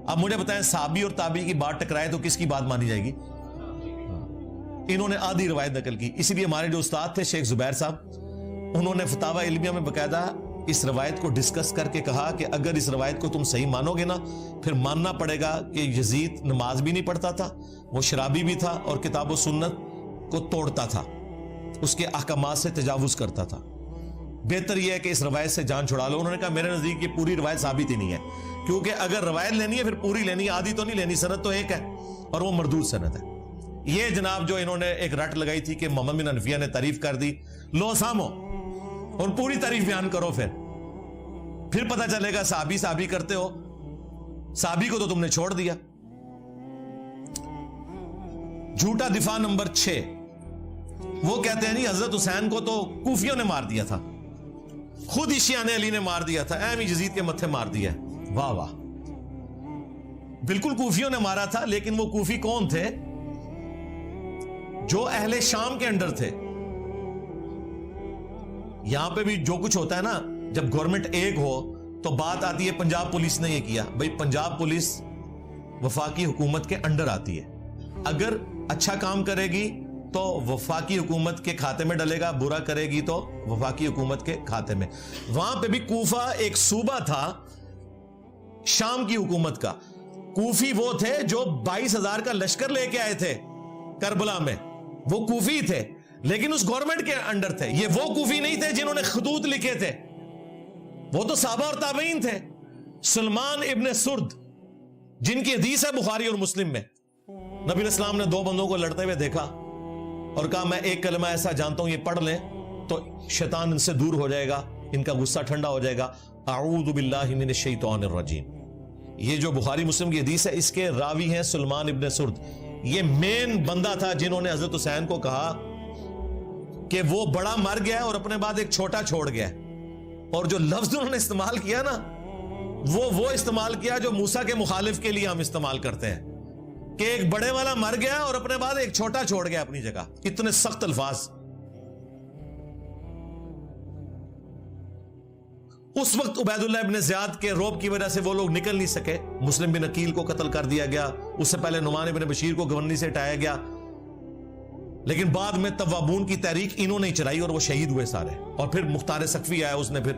اب مجھے بتائیں صحابی اور تابعی کی بات ٹکرائے تو کس کی بات مانی جائے گی؟ انہوں نے آدھی روایت نقل کی. اسی لیے ہمارے جو استاد تھے شیخ زبیر صاحب, انہوں نے فتاوی علمیہ میں باقاعدہ اس روایت کو ڈسکس کر کے کہا کہ اگر اس روایت کو تم صحیح مانو گے نا, پھر ماننا پڑے گا کہ یزید نماز بھی نہیں پڑھتا تھا, وہ شرابی بھی تھا اور کتاب و سنت کو توڑتا تھا, اس کے احکامات سے تجاوز کرتا تھا. بہتر یہ ہے کہ اس روایت سے جان چھڑا لو. انہوں نے کہا میرے نزدیک یہ پوری روایت ثابت ہی نہیں ہے, کیونکہ اگر روایت لینی ہے پھر پوری لینی ہے, آدھی تو نہیں لینی. سند تو ایک ہے اور وہ مردود سند ہے. یہ جناب جو انہوں نے ایک رٹ لگائی تھی کہ محمد بن حنفیہ نے تعریف کر دی, لو سامو اور پوری تعریف بیان کرو, پھر پتہ چلے گا صحابی کرتے ہو, صحابی کو تو تم نے چھوڑ دیا. جھوٹا دفاع نمبر 6, وہ کہتے ہیں نہیں حضرت حسین کو تو کوفیوں نے مار دیا تھا, خود ہی شیعہ علی نے مار دیا تھا, ایم یزید کے متھے مار دیا. واہ واہ, بالکل کوفیوں نے مارا تھا, لیکن وہ کوفی کون تھے؟ جو اہل شام کے انڈر تھے. یہاں پہ بھی جو کچھ ہوتا ہے نا, جب گورنمنٹ ایک ہو تو بات آتی ہے پنجاب پولیس نے یہ کیا. بھئی پنجاب پولیس وفاقی حکومت کے انڈر آتی ہے, اگر اچھا کام کرے گی تو وفاقی حکومت کے کھاتے میں ڈلے گا, برا کرے گی تو وفاقی حکومت کے کھاتے میں. وہاں پہ بھی کوفہ ایک صوبہ تھا شام کی حکومت کا. کوفی وہ تھے جو 22,000 کا لشکر لے کے آئے تھے کربلا میں, وہ کوفی تھے لیکن اس گورنمنٹ کے انڈر تھے. یہ وہ کوفی نہیں تھے جنہوں نے خطوط لکھے تھے, وہ تو صحابہ اور تابعین تھے. سلمان ابن سرد جن کی حدیث ہے بخاری اور مسلم میں, نبی علیہ السلام نے 2 بندوں کو لڑتے ہوئے دیکھا اور کہا میں ایک کلمہ ایسا جانتا ہوں یہ پڑھ لیں تو شیطان ان سے دور ہو جائے گا, ان کا غصہ ٹھنڈا ہو جائے گا, اعوذ باللہ من الشیطان الرجیم. یہ جو بخاری مسلم کی حدیث ہے اس کے راوی ہیں سلمان ابن سرد. یہ مین بندہ تھا جنہوں نے حضرت حسین کو کہا کہ وہ بڑا مر گیا اور اپنے بعد ایک چھوٹا چھوڑ گیا, اور جو لفظ انہوں نے استعمال کیا نا وہ استعمال کیا جو موسیٰ کے مخالف کے لیے ہم استعمال کرتے ہیں کہ ایک بڑے والا مر گیا اور اپنے بعد ایک چھوٹا چھوڑ گیا اپنی جگہ. اتنے سخت الفاظ اس وقت عبید اللہ ابن زیاد کے روب کی وجہ سے وہ لوگ نکل نہیں سکے. مسلم بن عقیل کو قتل کر دیا گیا, اس سے پہلے نعمان بن بشیر کو گورنری سے ہٹایا گیا, لیکن بعد میں توابون کی تحریک انہوں نے چلائی اور وہ شہید ہوئے سارے. اور پھر مختار ثقفی آیا, اس نے پھر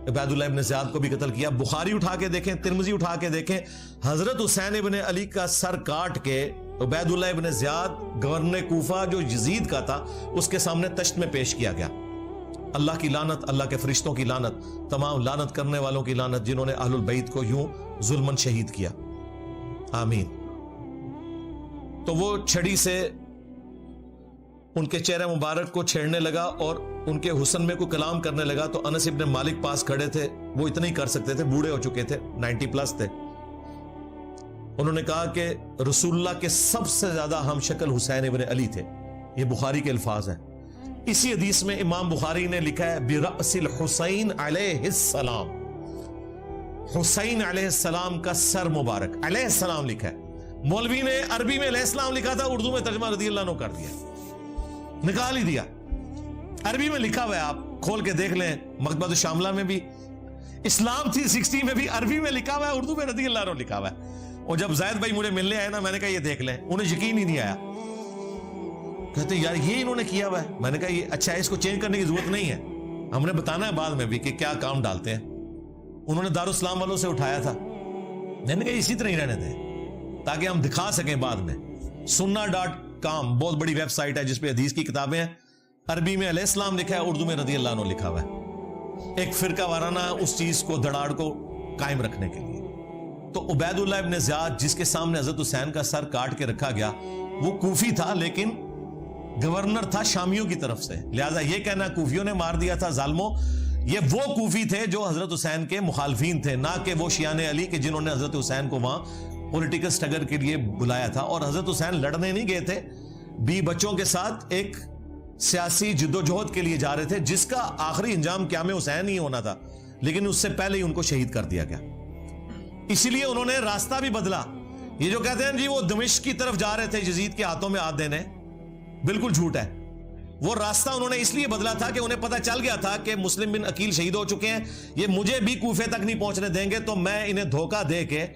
عبید اللہ ابن زیاد کو بھی قتل کیا. بخاری اٹھا کے دیکھیں, ترمذی اٹھا کے دیکھیں, حضرت حسین ابن علی کا سر کاٹ کے عبید اللہ ابن زیاد گورنر کوفہ جو یزید کا تھا اس کے سامنے تشت میں پیش کیا گیا. اللہ کی لعنت, اللہ کے فرشتوں کی لعنت, تمام لعنت کرنے والوں کی لعنت جنہوں نے اہل البیت کو یوں ظلمن شہید کیا. آمین. تو وہ چھڑی سے ان کے چہرے مبارک کو چھیڑنے لگا اور ان کے حسن میں کوئی کلام کرنے لگا. تو انس ابن مالک پاس کھڑے تھے, وہ اتنا ہی کر سکتے تھے, بوڑھے ہو چکے تھے, 90 پلس تھے. انہوں نے کہا کہ رسول اللہ کے سب سے زیادہ ہم شکل حسین ابن علی تھے. یہ بخاری کے الفاظ ہیں. اسی حدیث میں امام بخاری نے لکھا ہے برأس الحسین علیہ السلام, حسین علیہ السلام کا سر مبارک, علیہ السلام لکھا ہے. مولوی نے عربی میں علیہ السلام لکھا تھا, اردو میں ترجمہ رضی اللہ عنہ کر دیا, نکال ہی دیا. عربی میں لکھا ہوا ہے, آپ کھول کے دیکھ لیں, مکتبۃ الشاملہ میں بھی, اسلام 360 میں بھی عربی میں لکھا ہوا ہے, اردو میں رضی اللہ عنہ لکھا ہوا ہے. اور جب زید بھائی مجھے ملنے آئے نا, میں نے کہا یہ دیکھ لیں, انہیں یقین ہی نہیں آیا. کہتے یار یہ انہوں نے کیا ہوا ہے. میں نے کہا یہ اچھا ہے, اس کو چینج کرنے کی ضرورت نہیں ہے, ہم نے بتانا ہے بعد میں بھی کہ کیا کام ڈالتے ہیں. انہوں نے دارالاسلام والوں سے اٹھایا تھا, میں نے کہا اسی طرح ہی رہنے دیں تاکہ ہم دکھا سکیں بعد میں. sunna.com بہت بڑی ویب سائٹ ہے جس پہ حدیث کی کتابیں ہیں. عربی میں علیہ السلام لکھا ہے, اردو میں رضی اللہ عنہ لکھا ہوا ہے, ایک فرقہ وارانہ اس چیز کو دھڑاڑ کو قائم رکھنے کے لیے. تو عبید اللہ ابن زیاد جس کے سامنے حضرت حسین کا سر کاٹ کے رکھا گیا, وہ کوفی تھا لیکن گورنر تھا شامیوں کی طرف سے. لہذا یہ کہنا کوفیوں نے مار دیا تھا ظالموں, یہ وہ کوفی تھے جو حضرت حسین کے مخالفین تھے, نہ کہ وہ شیعان علی کے جنہوں نے حضرت حسین کو وہاں پولیٹیکل سٹرگل کے لیے بلایا تھا. اور حضرت حسین لڑنے نہیں گئے تھے, بی بچوں کے ساتھ ایک سیاسی جدوجہد کے لیے جا رہے تھے جس کا آخری انجام قیام حسین ہی ہونا تھا, لیکن اس سے پہلے ہی ان کو شہید کر دیا گیا. اسی لیے انہوں نے راستہ بھی بدلا. یہ جو کہتے ہیں جی وہ دمشق کی طرف جا رہے تھے یزید کے ہاتھوں میں ہاتھ دینے, بالکل جھوٹ ہے. وہ راستہ انہوں نے اس لیے بدلا تھا کہ انہیں پتہ چل گیا تھا کہ مسلم بن عقیل شہید ہو چکے ہیں, یہ مجھے بھی کوفے تک نہیں پہنچنے دیں گے, تو میں انہیں دھوکہ دے کے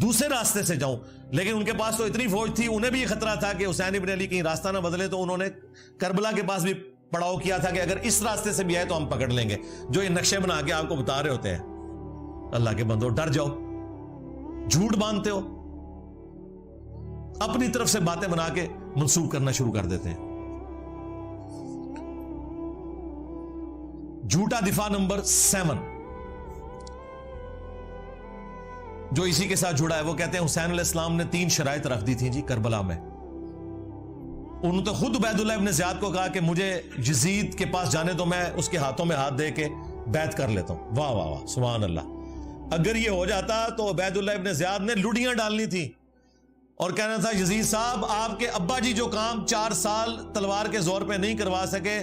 دوسرے راستے سے جاؤں. لیکن ان کے پاس تو اتنی فوج تھی, انہیں بھی یہ خطرہ تھا کہ حسین ابن علی کہیں راستہ نہ بدلے, تو انہوں نے کربلا کے پاس بھی پڑاؤ کیا تھا کہ اگر اس راستے سے بھی آئے تو ہم پکڑ لیں گے, جو یہ نقشے بنا کے آپ کو بتا رہے ہوتے ہیں. اللہ کے بندو ڈر جاؤ, جھوٹ باندھتے ہو, اپنی طرف سے باتیں بنا کے منسوب کرنا شروع کر دیتے ہیں. جھوٹا دفاع نمبر 7 جو اسی کے ساتھ جڑا ہے, وہ کہتے ہیں حسین علیہ السلام نے 3 شرائط رکھ دی تھیں جی کربلا میں. انہوں نے تو خود عبید اللہ ابن زیاد کو کہا کہ مجھے یزید کے پاس جانے دو, میں اس کے ہاتھوں میں ہاتھ دے کے بیعت کر لیتا ہوں. واہ واہ واہ, سبحان اللہ. اگر یہ ہو جاتا تو عبید اللہ ابن زیاد نے لڑیاں ڈالنی تھی اور کہنا تھا یزید صاحب آپ کے ابا جی جو کام 4 سال تلوار کے زور پہ نہیں کروا سکے,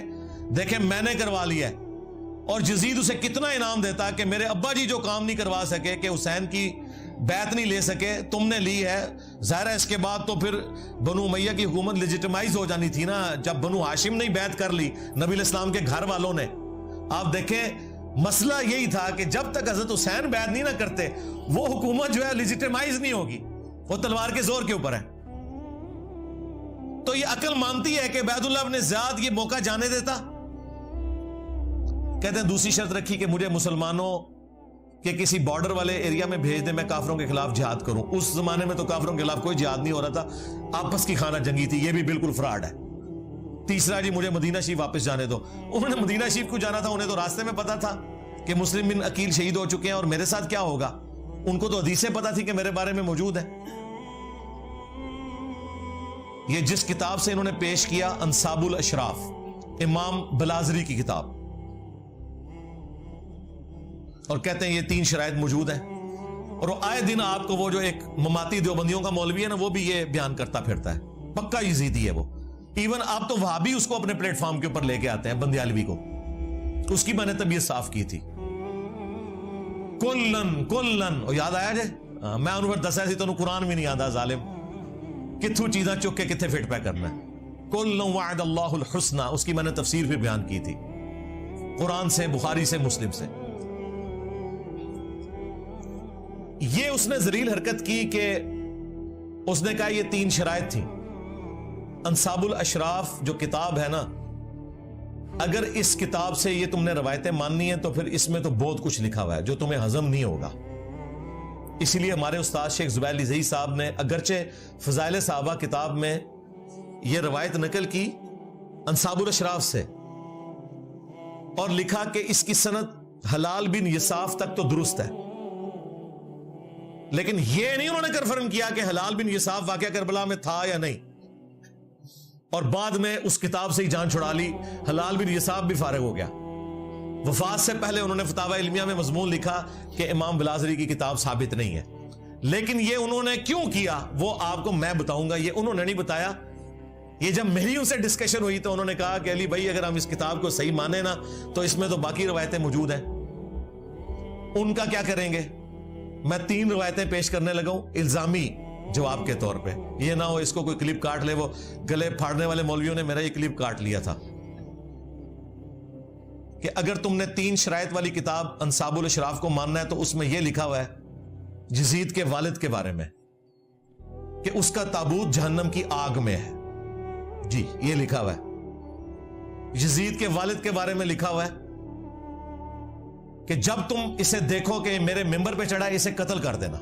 دیکھیں میں نے کروا لیا ہے. اور یزید اسے کتنا انعام دیتا کہ میرے ابا جی جو کام نہیں کروا سکے, کہ حسین کی بیعت نہیں لے سکے, تم نے لی ہے. ظاہر ہے اس کے بعد تو پھر بنو امیہ کی حکومت لیجیٹمائز ہو جانی تھی نا, جب بنو ہاشم نے بیعت کر لی نبی علیہ السلام کے گھر والوں نے. آپ دیکھیں مسئلہ یہی تھا کہ جب تک حضرت حسین بیعت نہیں نہ کرتے وہ حکومت جو ہے لیجیٹمائز نہیں ہوگی, وہ تلوار کے زور کے اوپر ہے. تو یہ عقل مانتی ہے کہ عبید اللہ ابن زیاد یہ موقع جانے دیتا. کہتے ہیں دوسری شرط رکھی کہ مجھے مسلمانوں کے کسی بارڈر والے ایریا میں بھیج دیں, میں کافروں کے خلاف جہاد کروں. اس زمانے میں تو کافروں کے خلاف کوئی جہاد نہیں ہو رہا تھا, آپس کی خانہ جنگی تھی, یہ بھی بالکل فراڈ ہے. تیسرا جی مجھے مدینہ شریف واپس جانے دو. انہوں نے مدینہ شریف کو جانا تھا, انہیں تو راستے میں پتا تھا کہ مسلم بن عقیل شہید ہو چکے ہیں اور میرے ساتھ کیا ہوگا. ان کو تو حدیثیں پتا تھی کہ میرے بارے میں موجود ہے. یہ جس کتاب سے انہوں نے پیش کیا انصاب الاشراف, امام بلازری کی کتاب, اور کہتے ہیں یہ 3 شرائط موجود ہیں. اور وہ آئے دن آپ کو وہ جو ایک مماتی دیوبندیوں کا مولوی ہے نا, وہ بھی یہ بیان کرتا پھرتا ہے, پکا یزیدی ہے وہ. ایون آپ تو وہاں بھی اس کو اپنے پلیٹ فارم کے اوپر لے کے آتے ہیں, بندیالوی کو. اس کی میں نے طبیعت صاف کی تھی. کلن یاد آیا جے, میں انہوں پر دسیا سی تو قرآن بھی نہیں آتا ظالم, کتھو چیزاں چک کے کتھے فٹ پہ کرنا ہے. کلن وعد اللہ الحسنہ, اس کی میں نے تفسیر بھی بیان کی تھی, قرآن سے, بخاری سے, مسلم سے. یہ اس نے ذلیل حرکت کی کہ اس نے کہا یہ 3 شرائط تھیں. انصاب الاشراف جو کتاب ہے نا، اگر اس کتاب سے یہ تم نے روایتیں ماننی ہیں تو پھر اس میں تو بہت کچھ لکھا ہوا ہے جو تمہیں ہضم نہیں ہوگا. اسی لیے ہمارے استاد شیخ زبیر علی زئی صاحب نے اگرچہ فضائل صحابہ کتاب میں یہ روایت نقل کی انصاب الاشراف سے، اور لکھا کہ اس کی سند حلال بن یساف تک تو درست ہے، لیکن یہ نہیں انہوں نے کنفرم کیا کہ حلال بن یساف واقعہ کربلا میں تھا یا نہیں، اور بعد میں اس کتاب سے ہی جان چھڑا لی. حلال بن یساف بھی فارغ ہو گیا. وفات سے پہلے انہوں نے فتاوی علمیہ میں مضمون لکھا کہ امام بلازری کی کتاب ثابت نہیں ہے. لیکن یہ انہوں نے کیوں کیا وہ آپ کو میں بتاؤں گا، یہ انہوں نے نہیں بتایا. یہ جب میری ان سے ڈسکشن ہوئی تو انہوں نے کہا کہ علی بھائی اگر ہم اس کتاب کو صحیح مانیں نا تو اس میں تو باقی روایتیں موجود ہیں، ان کا کیا کریں گے. میں 3 روایتیں پیش کرنے لگا ہوں الزامی جواب کے طور پہ. یہ نہ ہو اس کو کوئی کلپ کاٹ لے، وہ گلے پھاڑنے والے مولویوں نے میرا یہ کلپ کاٹ لیا تھا کہ اگر تم نے 3 شرائط والی کتاب انصاب الاشراف کو ماننا ہے تو اس میں یہ لکھا ہوا ہے یزید کے والد کے بارے میں کہ اس کا تابوت جہنم کی آگ میں ہے. جی یہ لکھا ہوا ہے یزید کے والد کے بارے میں، لکھا ہوا ہے کہ جب تم اسے دیکھو کہ میرے ممبر پہ چڑھا ہے اسے قتل کر دینا.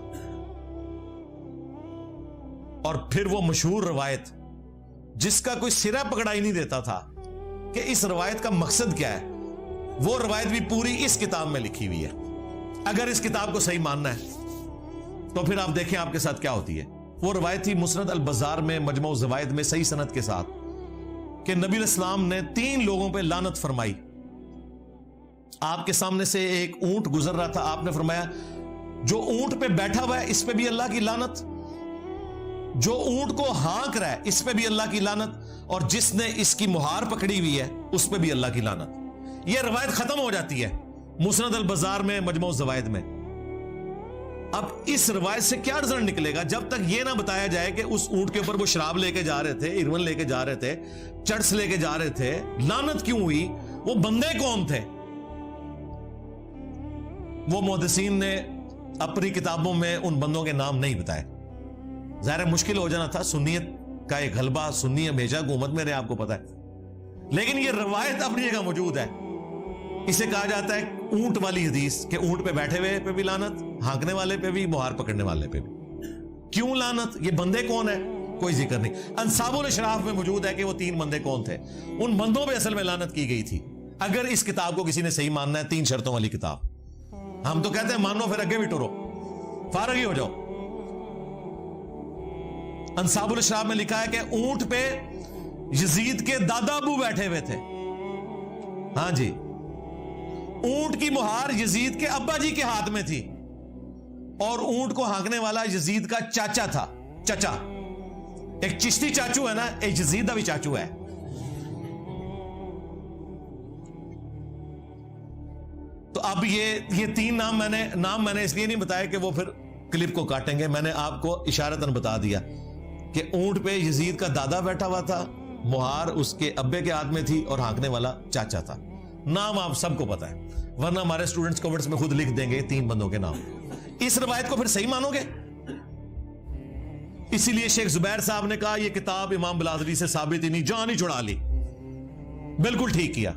اور پھر وہ مشہور روایت جس کا کوئی سرا پکڑا ہی نہیں دیتا تھا کہ اس روایت کا مقصد کیا ہے، وہ روایت بھی پوری اس کتاب میں لکھی ہوئی ہے. اگر اس کتاب کو صحیح ماننا ہے تو پھر آپ دیکھیں آپ کے ساتھ کیا ہوتی ہے. وہ روایت تھی مسند البزار میں مجموع الزوائد میں صحیح سند کے ساتھ کہ نبی علیہ السلام نے 3 لوگوں پہ لعنت فرمائی. آپ کے سامنے سے ایک اونٹ گزر رہا تھا، آپ نے فرمایا جو اونٹ پہ بیٹھا ہوا ہے اس پہ بھی اللہ کی لعنت، جو اونٹ کو ہانک رہا ہے اس پہ بھی اللہ کی لعنت، اور جس نے اس کی مہار پکڑی ہوئی ہے اس پہ بھی اللہ کی لعنت. یہ روایت ختم ہو جاتی ہے مسند البزار میں مجموع الزوائد میں. اب اس روایت سے کیا رزلٹ نکلے گا جب تک یہ نہ بتایا جائے کہ اس اونٹ کے اوپر وہ شراب لے کے جا رہے تھے، ایرون لے کے جا رہے تھے، چرس لے کے جا رہے تھے، لعنت کیوں ہوئی، وہ بندے کون تھے. وہ محدثین نے اپنی کتابوں میں ان بندوں کے نام نہیں بتائے. ظاہر مشکل ہو جانا تھا، سنیت کا ایک غلبہ، سنی ہمیشہ حکومت میں رہے آپ کو پتا ہے، لیکن یہ روایت اپنی جگہ موجود ہے. اسے کہا جاتا ہے اونٹ والی حدیث کہ اونٹ پہ بیٹھے ہوئے پہ بھی لعنت، ہانکنے والے پہ بھی، مہار پکڑنے والے پہ بھی. کیوں لعنت؟ یہ بندے کون ہیں کوئی ذکر نہیں. انصاب الاشراف میں موجود ہے کہ وہ 3 بندے کون تھے، ان بندوں پہ اصل میں لعنت کی گئی تھی. اگر اس کتاب کو کسی نے صحیح ماننا ہے 3 شرطوں والی کتاب. ہم تو کہتے ہیں مانو پھر اگے بھی ٹرو، فارغ ہی ہو جاؤ. انصاب الاشراف میں لکھا ہے کہ اونٹ پہ یزید کے دادا ابو بیٹھے ہوئے تھے. ہاں جی، اونٹ کی مہار یزید کے ابا جی کے ہاتھ میں تھی، اور اونٹ کو ہانکنے والا یزید کا چاچا تھا. چچا، ایک چشتی چاچو ہے نا، ایک یزید کا بھی چاچو ہے. تو اب یہ 3 نام میں نے اس لیے نہیں بتایا کہ وہ پھر کلپ کو کاٹیں گے. میں نے آپ کو اشارتاً بتا دیا کہ اونٹ پہ یزید کا دادا بیٹھا ہوا تھا، مہار اس کے ابے کے ہاتھ میں تھی، اور ہانکنے والا چاچا تھا. نام آپ سب کو پتا ہے، ورنہ ہمارے سٹوڈنٹس کمنٹس میں خود لکھ دیں گے 3 بندوں کے نام. اس روایت کو پھر صحیح مانو گے؟ اسی لیے شیخ زبیر صاحب نے کہا یہ کتاب امام بلازری سے ثابت ہی نہیں، جان ہی چھڑا لی. بالکل ٹھیک کیا.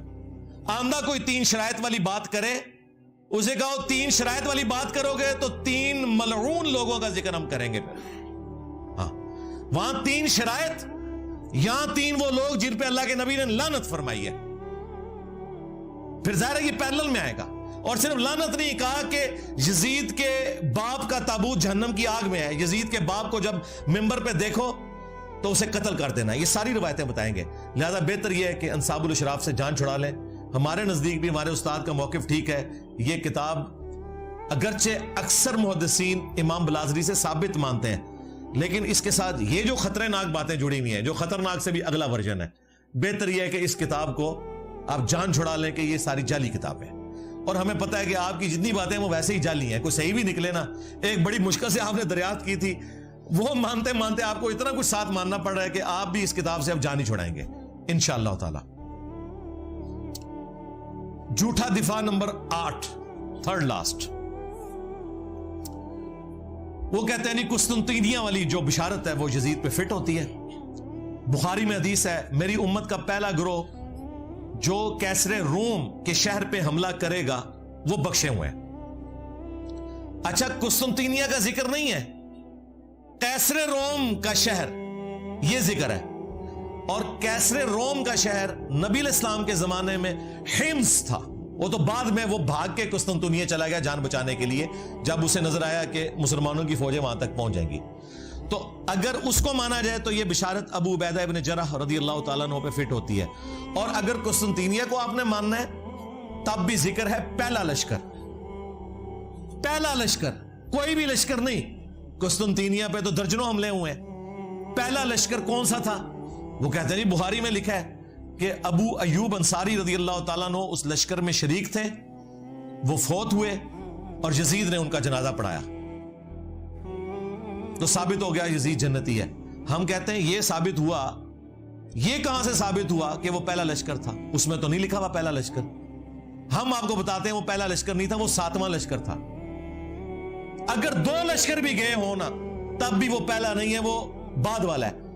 آمدہ کوئی 3 شرائط والی بات کرے، اسے کہو 3 شرائط والی بات کرو گے تو 3 ملعون لوگوں کا ذکر ہم کریں گے. ہاں، وہاں 3 شرائط، یہاں 3 وہ لوگ جن پہ اللہ کے نبی نے لعنت فرمائی ہے. پھر ظاہر ہے یہ پیرلل میں آئے گا. اور صرف لعنت نہیں کہا کہ یزید کے باپ کا تابوت جہنم کی آگ میں ہے، یزید کے باپ کو جب ممبر پہ دیکھو تو اسے قتل کر دینا. یہ ساری روایتیں بتائیں گے. لہذا بہتر یہ ہے کہ انصاب الاشراف سے جان چھڑا لیں. ہمارے نزدیک بھی ہمارے استاد کا موقف ٹھیک ہے. یہ کتاب اگرچہ اکثر محدثین امام بلازری سے ثابت مانتے ہیں، لیکن اس کے ساتھ یہ جو خطرناک باتیں جڑی ہوئی ہیں، جو خطرناک سے بھی اگلا ورژن ہے، بہتر یہ ہے کہ اس کتاب کو آپ جان چھڑا لیں کہ یہ ساری جعلی کتاب ہے. اور ہمیں پتہ ہے کہ آپ کی جتنی باتیں وہ ویسے ہی جعلی ہیں، کوئی صحیح بھی نکلے نا. ایک بڑی مشکل سے آپ نے دریافت کی تھی، وہ مانتے مانتے آپ کو اتنا کچھ ساتھ ماننا پڑ رہا ہے کہ آپ بھی اس کتاب سے اب جان ہی چھڑائیں گے انشاءاللہ تعالی. جھوٹا دفاع نمبر 8، تھرڈ لاسٹ. وہ کہتے ہیں نہیں قسطنطینیہ والی جو بشارت ہے وہ یزید پہ فٹ ہوتی ہے. بخاری میں حدیث ہے میری امت کا پہلا گروہ جو کیسر روم کے شہر پہ حملہ کرے گا وہ بخشے ہوئے ہیں. اچھا قسطنطینیہ کا ذکر نہیں ہے, کیسر روم کا شہر یہ ذکر ہے. اور کیسر روم کا شہر نبی الاسلام کے زمانے میں حمص تھا. وہ تو بعد میں وہ بھاگ کے قسطنطنیہ چلا گیا جان بچانے کے لیے جب اسے نظر آیا کہ مسلمانوں کی فوجیں وہاں تک پہنچ جائیں گی. تو اگر اس کو مانا جائے تو یہ بشارت ابو عبیدہ ابن جرح رضی اللہ تعالیٰ عنہ پہ فٹ ہوتی ہے. اور اگر قسطنطنیہ کو آپ نے ماننا ہے تب بھی ذکر ہے پہلا لشکر. پہلا لشکر, کوئی بھی لشکر نہیں. قسطنطنیہ پہ تو درجنوں حملے ہوئے ہیں. پہلا لشکر کون سا تھا؟ وہ کہتے ہیں بخاری میں لکھا ہے کہ ابو ایوب انصاری رضی اللہ تعالیٰ عنہ اس لشکر میں شریک تھے, وہ فوت ہوئے اور یزید نے ان کا جنازہ پڑھایا. تو ثابت ہو گیا یزید جنتی ہے. ہم کہتے ہیں یہ ثابت ہوا, یہ کہاں سے ثابت ہوا کہ وہ پہلا لشکر تھا؟ اس میں تو نہیں لکھا ہوا پہلا لشکر. ہم آپ کو بتاتے ہیں وہ پہلا لشکر نہیں تھا, وہ 7واں لشکر تھا. اگر 2 لشکر بھی گئے ہو نا تب بھی وہ پہلا نہیں ہے, وہ بعد والا ہے.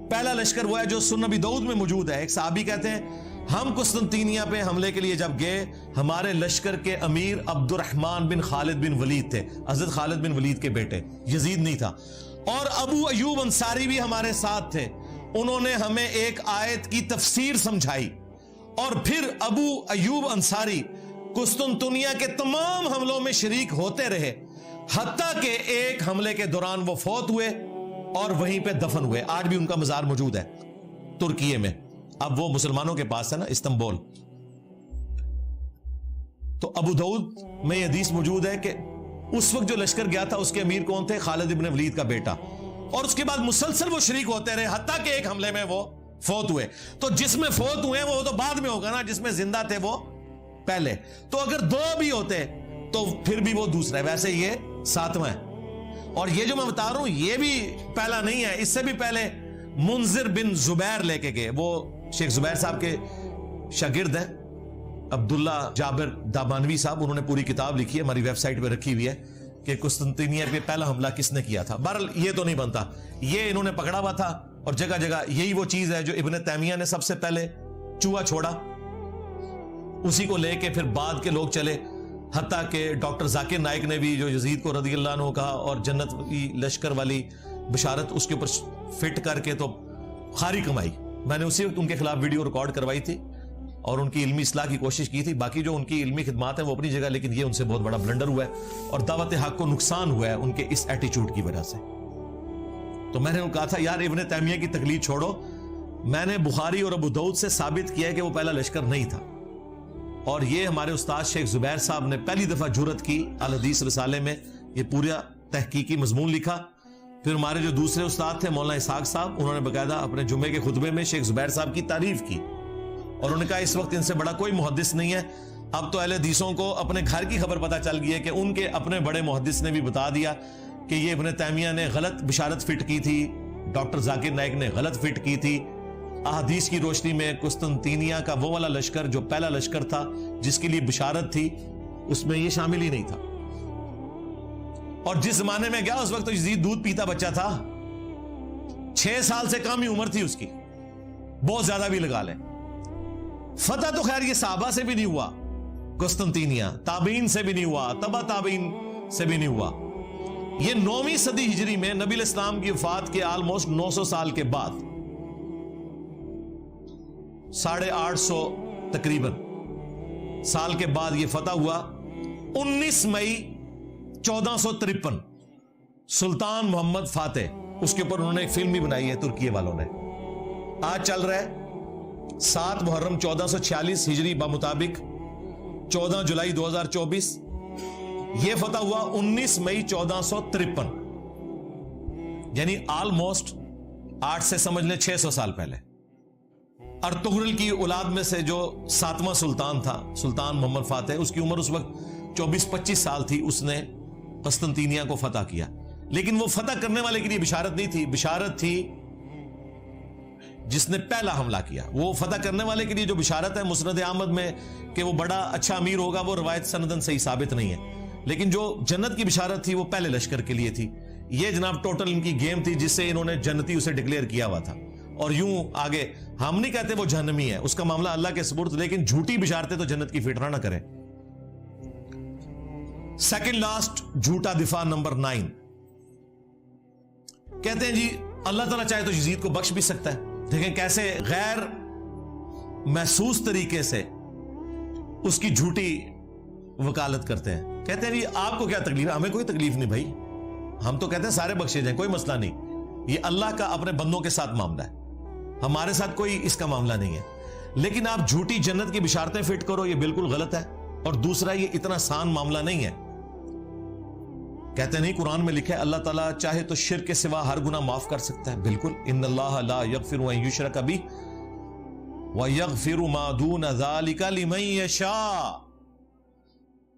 پہلا لشکر وہ ہے جو سنن ابی داؤد میں موجود ہے. ایک صحابی کہتے ہیں ہم قسطنطنیہ پہ حملے کے لیے جب گئے ہمارے لشکر کے امیر عبد الرحمن بن خالد بن ولید تھے, حضرت خالد بن ولید کے بیٹے, یزید نہیں تھا. اور ابو ایوب انصاری بھی ہمارے ساتھ تھے. انہوں نے ہمیں ایک آیت کی تفسیر سمجھائی. اور پھر ابو ایوب انصاری قسطنطنیہ کے تمام حملوں میں شریک ہوتے رہے حتیٰ کہ ایک حملے کے دوران وہ فوت ہوئے اور وہیں پہ دفن ہوئے. آج بھی ان کا مزار موجود ہے ترکیے میں. اب وہ مسلمانوں کے پاس ہے نا, استنبول. تو ابو داؤد میں یہ حدیث موجود ہے کہ اس وقت جو لشکر گیا تھا اس کے امیر کون تھے؟ خالد ابن ولید کا بیٹا. اور اس کے بعد مسلسل وہ شریک ہوتے رہے حتیٰ کہ ایک حملے میں وہ فوت ہوئے. تو جس میں فوت ہوئے وہ تو بعد میں ہوگا نا, جس میں زندہ تھے وہ پہلے. تو اگر 2 بھی ہوتے تو پھر بھی وہ دوسرا ہے. ویسے یہ 7واں ہے. اور یہ جو میں بتا رہا ہوں یہ بھی پہلا نہیں ہے, اس سے بھی پہلے منذر بن زبیر لے کے گئے. وہ شیخ زبیر صاحب کے شاگرد ہیں, عبداللہ جابر دامانوی صاحب. انہوں نے پوری کتاب لکھی ہے, ہماری ویب سائٹ پہ رکھی ہوئی ہے کہ قسطنطنیہ پہ پہلا حملہ کس نے کیا تھا. بہرحال یہ تو نہیں بنتا, یہ انہوں نے پکڑا ہوا تھا. اور جگہ جگہ یہی وہ چیز ہے جو ابن تیمیہ نے سب سے پہلے چوہا چھوڑا, اسی کو لے کے پھر بعد کے لوگ چلے. حتیٰ کہ ڈاکٹر ذاکر نائک نے بھی جو یزید کو رضی اللہ عنہ کہا اور جنت کی لشکر والی بشارت اس کے اوپر فٹ کر کے تو خاری کمائی. میں نے اسی وقت ان کے خلاف ویڈیو ریکارڈ کروائی تھی اور ان کی علمی اصلاح کی کوشش کی تھی. باقی جو ان کی علمی خدمات ہیں وہ اپنی جگہ, لیکن یہ ان سے بہت بڑا بلنڈر ہوا ہے اور دعوت حق کو نقصان ہوا ہے ان کے اس ایٹیچیوڈ کی وجہ سے. تو میں نے ان کو کہا تھا یار ابن تیمیہ کی تقلید چھوڑو, میں نے بخاری اور ابو داؤد سے ثابت کیا ہے کہ وہ پہلا لشکر نہیں تھا. اور یہ ہمارے استاد شیخ زبیر صاحب نے پہلی دفعہ جرأت کی الحدیث رسالے میں, یہ پورا تحقیقی مضمون لکھا. پھر ہمارے جو دوسرے استاد تھے مولانا اسحاق صاحب, انہوں نے باقاعدہ اپنے جمعے کے خطبے میں شیخ زبیر صاحب کی تعریف کی اور انہوں نے کہا اس وقت ان سے بڑا کوئی محدث نہیں ہے. اب تو اہل حدیثوں کو اپنے گھر کی خبر پتہ چل گئی ہے کہ ان کے اپنے بڑے محدث نے بھی بتا دیا کہ یہ ابن تیمیہ نے غلط بشارت فٹ کی تھی, ڈاکٹر ذاکر نائک نے غلط فٹ کی تھی. احادیث کی روشنی میں قسطنطنیہ کا وہ والا لشکر جو پہلا لشکر تھا جس کے لیے بشارت تھی اس میں یہ شامل ہی نہیں تھا. اور جس زمانے میں گیا اس وقت تو یزید دودھ پیتا بچہ تھا, 6 سال سے کم ہی عمر تھی اس کی, بہت زیادہ بھی لگا لیں. فتح تو خیر یہ صحابہ سے بھی نہیں ہوا, قسطنطنیہ تابعین سے بھی نہیں ہوا, تبع تابعین سے بھی نہیں ہوا. یہ 9ویں صدی ہجری میں نبی الاسلام کی وفات کے آلموسٹ 900 سال کے بعد 850 تقریباً سال کے بعد یہ فتح ہوا. 19 مئی 1453 سلطان محمد فاتح, اس کے اوپر انہوں نے ایک فلم بھی بنائی ہے ترکیے والوں نے. آج چل رہا ہے 7 محرم 1446 ہجری بمطابق 14 جولائی 2024. یہ فتح ہوا 19 مئی 1453, یعنی آلموسٹ 8 سے سمجھ لیں 600 سال پہلے. ارطغرل کی اولاد میں سے جو 7واں سلطان تھا, سلطان محمد فاتح, اس کی عمر اس وقت 24-25 سال تھی. اس نے قسطنطنیہ کو فتح کیا, لیکن وہ فتح کرنے والے کے لیے بشارت نہیں تھی, بشارت تھی جس نے پہلا حملہ کیا. وہ فتح کرنے والے کے لیے جو بشارت ہے مسند احمد میں کہ وہ بڑا اچھا امیر ہوگا, وہ روایت سندن صحیح ثابت نہیں ہے. لیکن جو جنت کی بشارت تھی وہ پہلے لشکر کے لیے تھی. یہ جناب ٹوٹل ان کی گیم تھی جس سے انہوں نے جنتی اسے ڈکلیئر کیا ہوا تھا. اور یوں آگے ہم نہیں کہتے وہ جہنمی ہے, اس کا معاملہ اللہ کے سپرد, لیکن جھوٹی بشارتیں تو جنت کی فٹرا نہ کریں. سیکنڈ لاسٹ جھوٹا دفاع نمبر 9, کہتے ہیں جی اللہ تعالیٰ چاہے تو یزید کو بخش بھی سکتا ہے. دیکھیں کیسے غیر محسوس طریقے سے اس کی جھوٹی وکالت کرتے ہیں. کہتے ہیں جی آپ کو کیا تکلیف ہے؟ ہمیں کوئی تکلیف نہیں بھائی, ہم تو کہتے ہیں سارے بخشے جائیں, کوئی مسئلہ نہیں. یہ اللہ کا اپنے بندوں کے ساتھ معاملہ ہے, ہمارے ساتھ کوئی اس کا معاملہ نہیں ہے. لیکن آپ جھوٹی جنت کی بشارتیں فٹ کرو, یہ بالکل غلط ہے. اور دوسرا یہ اتنا آسان معاملہ نہیں ہے. کہتے نہیں قرآن میں لکھا ہے اللہ تعالیٰ چاہے تو شرک کے سوا ہر گناہ معاف کر سکتا ہے. بالکل, ان اللہ لا یغفر ان یشرک بہ ویغفر ما دون ذلک لمن یشاء.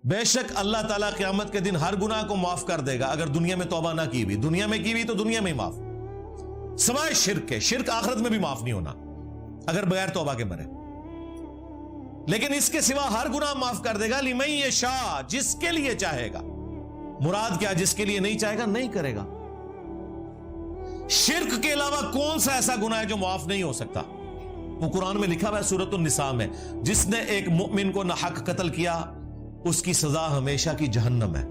بے شک اللہ تعالیٰ قیامت کے دن ہر گناہ کو معاف کر دے گا اگر دنیا میں توبہ نہ کی ہوئی. دنیا میں کی ہوئی تو دنیا میں ہی معاف, سوائے شرک کے. شرک آخرت میں بھی معاف نہیں ہونا اگر بغیر توبہ کے مرے. لیکن اس کے سوا ہر گناہ معاف کر دے گا لمن یشاء, جس کے لیے چاہے گا. مراد کیا؟ جس کے لیے نہیں چاہے گا نہیں کرے گا. شرک کے علاوہ کون سا ایسا گناہ ہے جو معاف نہیں ہو سکتا؟ وہ قرآن میں لکھا ہوا ہے سورۃ النساء میں, جس نے ایک مؤمن کو ناحق قتل کیا اس کی سزا ہمیشہ کی جہنم ہے.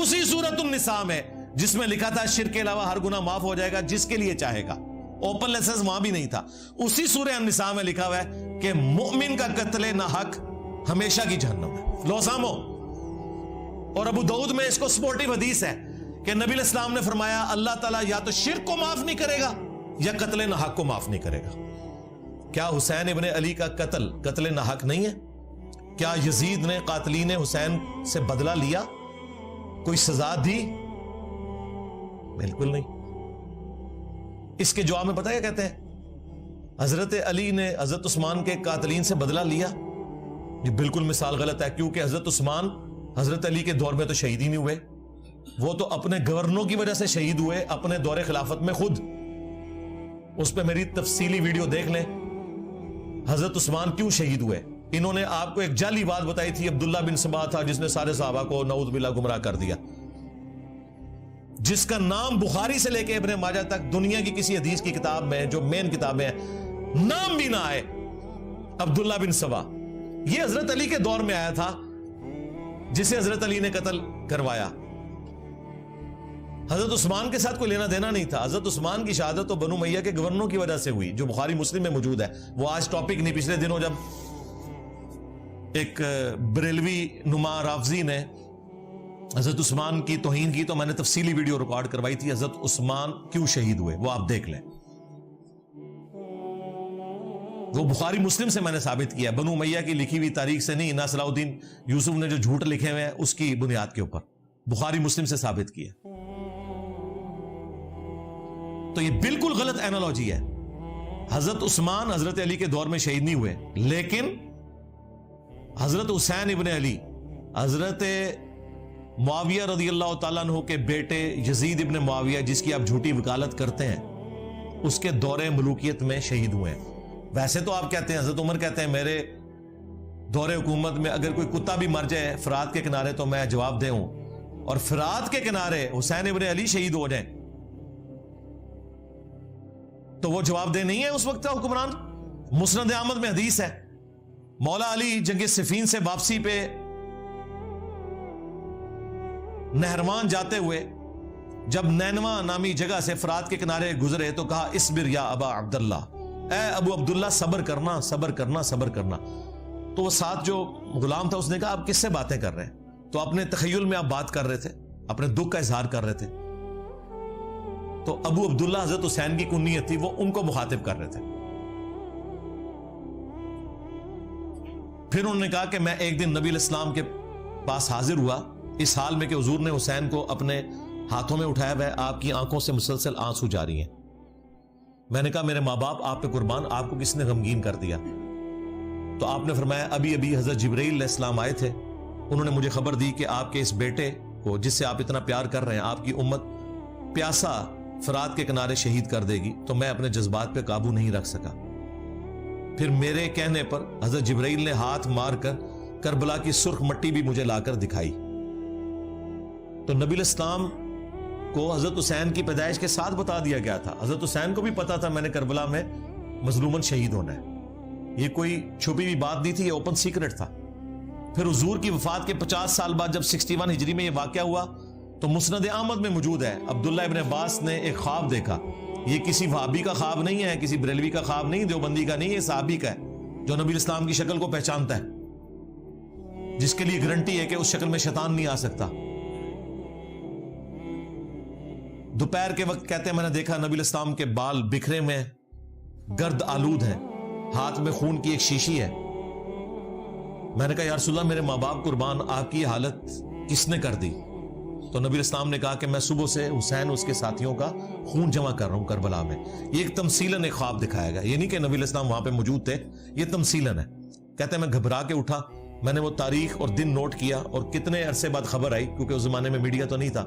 اسی سورۃ النساء میں جس میں لکھا تھا شرک کے علاوہ ہر گناہ معاف ہو جائے گا جس کے لیے چاہے گا, اوپن لائسنس وہاں بھی نہیں تھا. اسی سورہ النساء میں لکھا ہوا ہے کہ مؤمن کا قتل ناحق ہمیشہ کی جہنم ہے. لو سامو. اور ابو داؤد میں اس کو سپورٹیو حدیث ہے کہ نبی علیہ السلام نے فرمایا اللہ تعالیٰ یا تو شرک کو معاف نہیں کرے گا یا قتل ناحق کو معاف نہیں کرے گا. کیا حسین ابن علی کا قتل ناحق نہیں ہے؟ کیا یزید نے قاتلین حسین سے بدلہ لیا, کوئی سزا دی؟ بالکل نہیں. اس کے جواب میں پتہ کیا کہتے ہیں؟ حضرت علی نے حضرت عثمان کے قاتلین سے بدلہ لیا. یہ بالکل مثال غلط ہے, کیونکہ حضرت عثمان حضرت علی کے دور میں تو شہید ہی نہیں ہوئے, وہ تو اپنے گورنروں کی وجہ سے شہید ہوئے اپنے دور خلافت میں خود. اس پہ میری تفصیلی ویڈیو دیکھ لیں حضرت عثمان کیوں شہید ہوئے. انہوں نے آپ کو ایک جعلی بات بتائی تھی, عبداللہ بن سبا تھا جس نے سارے صحابہ کو نعوذ باللہ گمراہ کر دیا, جس کا نام بخاری سے لے کے ابن ماجہ تک دنیا کی کسی حدیث کی کتاب میں جو مین کتابیں ہیں نام بھی نہ آئے. عبداللہ بن سبا یہ حضرت علی کے دور میں آیا تھا جسے حضرت علی نے قتل کروایا. حضرت عثمان کے ساتھ کوئی لینا دینا نہیں تھا. حضرت عثمان کی شہادت تو بنو امیہ کے گورنروں کی وجہ سے ہوئی, جو بخاری مسلم میں موجود ہے. وہ آج ٹاپک نہیں, پچھلے دنوں جب ایک بریلوی نما رافضی نے حضرت عثمان کی توہین کی تو میں نے تفصیلی ویڈیو ریکارڈ کروائی تھی حضرت عثمان کیوں شہید ہوئے, وہ آپ دیکھ لیں. وہ بخاری مسلم سے میں نے ثابت کیا, بنو امیہ کی لکھی ہوئی تاریخ سے نہیں, نہ صلاح الدین یوسف نے جو جھوٹ لکھے ہوئے ہیں اس کی بنیاد کے اوپر, بخاری مسلم سے ثابت کیا. تو یہ بالکل غلط اینالوجی ہے. حضرت عثمان حضرت علی کے دور میں شہید نہیں ہوئے, لیکن حضرت حسین ابن علی حضرت معاویہ رضی اللہ تعالیٰ عنہ کے بیٹے یزید ابن معاویہ جس کی آپ جھوٹی وکالت کرتے ہیں اس کے دور ملوکیت میں شہید ہوئے ہیں. ویسے تو آپ کہتے ہیں, حضرت عمر کہتے ہیں میرے دور حکومت میں اگر کوئی کتا بھی مر جائے فرات کے کنارے تو میں جواب دے ہوں, اور فرات کے کنارے حسین ابن علی شہید ہو جائیں تو وہ جواب دہ نہیں ہے اس وقت کا حکمران. مسند احمد میں حدیث ہے مولا علی جنگ صفین سے واپسی پہ نہروان جاتے ہوئے جب نینوا نامی جگہ سے فرات کے کنارے گزرے تو کہا اصبر یا ابا عبداللہ, اے ابو عبداللہ صبر کرنا صبر کرنا صبر کرنا. تو وہ ساتھ جو غلام تھا اس نے کہا آپ کس سے باتیں کر رہے ہیں؟ تو اپنے تخیل میں آپ بات کر رہے تھے, اپنے دکھ کا اظہار کر رہے تھے. تو ابو عبداللہ حضرت حسین کی کنیت تھی, وہ ان کو مخاطب کر رہے تھے. پھر انہوں نے کہا کہ میں ایک دن نبی علیہ السلام کے پاس حاضر ہوا اس حال میں کہ حضور نے حسین کو اپنے ہاتھوں میں اٹھایا ہوا ہے, آپ کی آنکھوں سے مسلسل آنسو جاری ہیں. میں نے کہا میرے ماں باپ آپ پہ قربان, آپ کو کس نے غمگین کر دیا؟ تو آپ نے فرمایا ابھی ابھی حضرت جبرائیل علیہ السلام آئے تھے, انہوں نے مجھے خبر دی کہ آپ کے اس بیٹے کو جس سے آپ اتنا پیار کر رہے ہیں آپ کی امت پیاسا فرات کے کنارے شہید کر دے گی, تو میں اپنے جذبات پہ قابو نہیں رکھ سکا. پھر میرے کہنے پر حضرت جبرائیل نے ہاتھ مار کر کربلا کی سرخ مٹی بھی مجھے لا کر دکھائی. تو نبی علیہ السلام کو حضرت حسین کی پیدائش کے ساتھ بتا دیا گیا تھا. حضرت حسین کو بھی پتا تھا میں نے کربلا میں مظلوماً شہید ہونا ہے. یہ کوئی چھپی ہوئی بات نہیں تھی, یہ اوپن سیکرٹ تھا. پھر حضور کی وفات کے 50 سال بعد جب 61 ہجری میں یہ واقعہ ہوا تو مسند احمد میں موجود ہے, عبداللہ ابن عباس نے ایک خواب دیکھا. یہ کسی وہابی کا خواب نہیں ہے, کسی بریلوی کا خواب نہیں, دیوبندی کا نہیں, یہ صحابی کا ہے جو نبی اسلام کی شکل کو پہچانتا ہے, جس کے لیے گارنٹی ہے کہ اس شکل میں شیطان نہیں آ سکتا. دوپہر کے وقت کہتے ہیں میں نے دیکھا نبی اسلام کے بال بکھرے میں گرد آلود ہیں, ہاتھ میں خون کی ایک شیشی ہے. میں نے کہا یا رسول اللہ میرے ماں باپ قربان, آپ کی یہ حالت کس نے کر دی؟ تو نبی اسلام نے کہا کہ میں صبح سے حسین اس کے ساتھیوں کا خون جمع کر رہا ہوں کربلا میں. یہ ایک تمثیلاً ایک خواب دکھایا گیا, یہ نہیں کہ نبی اسلام وہاں پہ موجود تھے, یہ تمثیلاً ہے. کہتے ہیں میں گھبرا کے اٹھا, میں نے وہ تاریخ اور دن نوٹ کیا اور کتنے عرصے بعد خبر آئی, کیونکہ اس زمانے میں میڈیا تو نہیں تھا,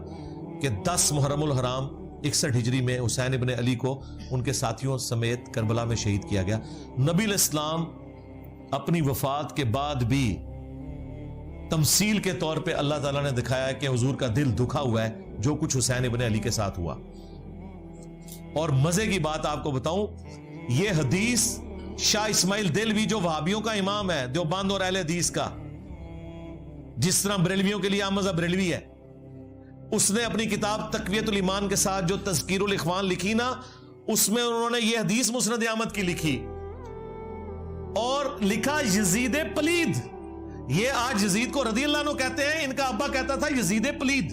کہ 10 محرم الحرام 61 ہجری میں حسین ابن علی کو ان کے ساتھیوں سمیت کربلا میں شہید کیا گیا. نبی الاسلام اپنی وفات کے بعد بھی تمثیل کے طور پہ اللہ تعالیٰ نے دکھایا کہ حضور کا دل دکھا ہوا ہے جو کچھ حسین ابن علی کے ساتھ ہوا. اور مزے کی بات آپ کو بتاؤں, یہ حدیث شاہ اسماعیل دہلوی جو وہابیوں کا امام ہے, دیوبند اور اہل حدیث کا, جس طرح بریلویوں کے لیے عام مذہب بریلوی ہے, اس نے اپنی کتاب تقویت الایمان کے ساتھ جو تذکیر الاخوان لکھی نا, اس میں انہوں نے یہ حدیث مسند احمد کی لکھی اور لکھا یزید پلید. یہ آج یزید کو رضی اللہ عنہ کہتے ہیں, ان کا ابا کہتا تھا یزید پلید.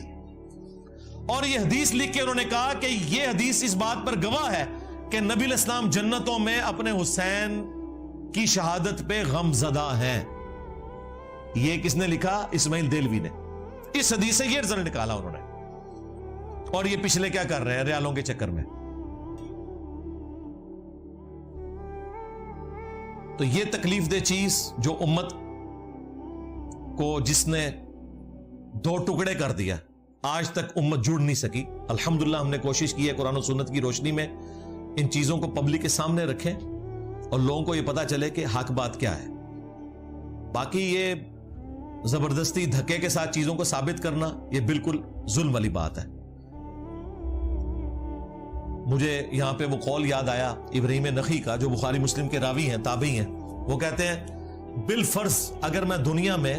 اور یہ حدیث لکھ کے انہوں نے کہا کہ یہ حدیث اس بات پر گواہ ہے کہ نبی الاسلام جنتوں میں اپنے حسین کی شہادت پہ غم زدہ ہیں. یہ کس نے لکھا؟ اسماعیل دہلوی نے. اس حدیث سے یہ رزلٹ نکالا انہوں نے, اور یہ پچھلے کیا کر رہے ہیں ریالوں کے چکر میں. تو یہ تکلیف دہ چیز جو امت کو جس نے 2 ٹکڑے کر دیا, آج تک امت جڑ نہیں سکی. الحمدللہ ہم نے کوشش کی ہے قرآن و سنت کی روشنی میں ان چیزوں کو پبلک کے سامنے رکھیں اور لوگوں کو یہ پتا چلے کہ حق بات کیا ہے. باقی یہ زبردستی دھکے کے ساتھ چیزوں کو ثابت کرنا یہ بالکل ظلم والی بات ہے. مجھے یہاں پہ وہ قول یاد آیا ابراہیم نخعی کا, جو بخاری مسلم کے راوی ہیں, تابعی ہیں. وہ کہتے ہیں بالفرض اگر میں دنیا میں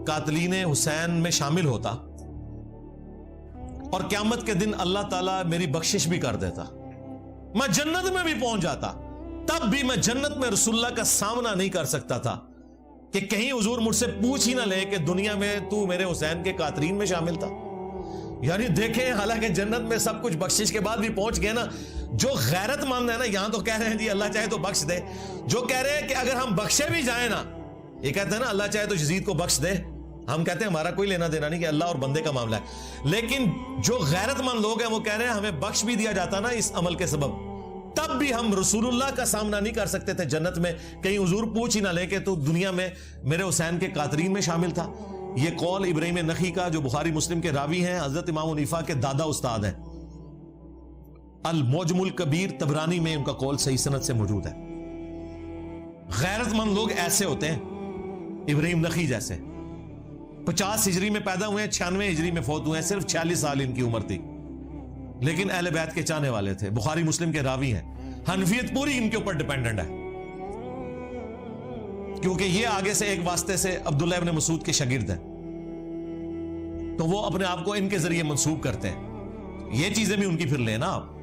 قاتلین حسین میں شامل ہوتا اور قیامت کے دن اللہ تعالیٰ میری بخشش بھی کر دیتا, میں جنت میں بھی پہنچ جاتا, تب بھی میں جنت میں رسول اللہ کا سامنا نہیں کر سکتا تھا کہ کہیں حضور مجھ سے پوچھ ہی نہ لے کہ دنیا میں تو میرے حسین کے قاتلین میں شامل تھا. یعنی دیکھیں, حالانکہ جنت میں سب کچھ بخشش کے بعد بھی پہنچ گئے نا. جو غیرت مند ہے نا, یہاں تو کہہ رہے ہیں جی اللہ چاہے تو بخش دے, جو کہہ رہے ہیں کہ اگر ہم بخشے بھی جائیں نا, یہ کہتے ہیں نا اللہ چاہے تو یزید کو بخش دے, ہم کہتے ہیں ہمارا کوئی لینا دینا نہیں کہ اللہ اور بندے کا معاملہ ہے. لیکن جو غیرت مند لوگ ہیں وہ کہہ رہے ہیں ہمیں بخش بھی دیا جاتا نا اس عمل کے سبب, تب بھی ہم رسول اللہ کا سامنا نہیں کر سکتے تھے جنت میں, کہیں حضور پوچھ ہی نہ لے کہ تو دنیا میں میرے حسین کے قاتلین میں شامل تھا. یہ قول ابراہیم نخعی کا, جو بخاری مسلم کے راوی ہیں, حضرت امام حنیفہ کے دادا استاد ہیں. المعجم الکبیر طبرانی میں ان کا قول صحیح سند سے موجود ہے. غیرت مند لوگ ایسے ہوتے ہیں, ابراہیم نخعی جیسے. 50 ہجری میں پیدا ہوئے ہیں, 96 ہجری میں فوت ہوئے ہیں, صرف 46 سال ان کی عمر تھی, لیکن اہل بیت کے چاہنے والے تھے, بخاری مسلم کے راوی ہیں. حنفیت پوری ان کے اوپر ڈیپینڈنٹ ہے, کیونکہ یہ آگے سے ایک واسطے سے عبداللہ ابن مسعود کے شاگرد ہیں, تو وہ اپنے آپ کو ان کے ذریعے منسوب کرتے ہیں. یہ چیزیں بھی ان کی پھر لیں نا آپ.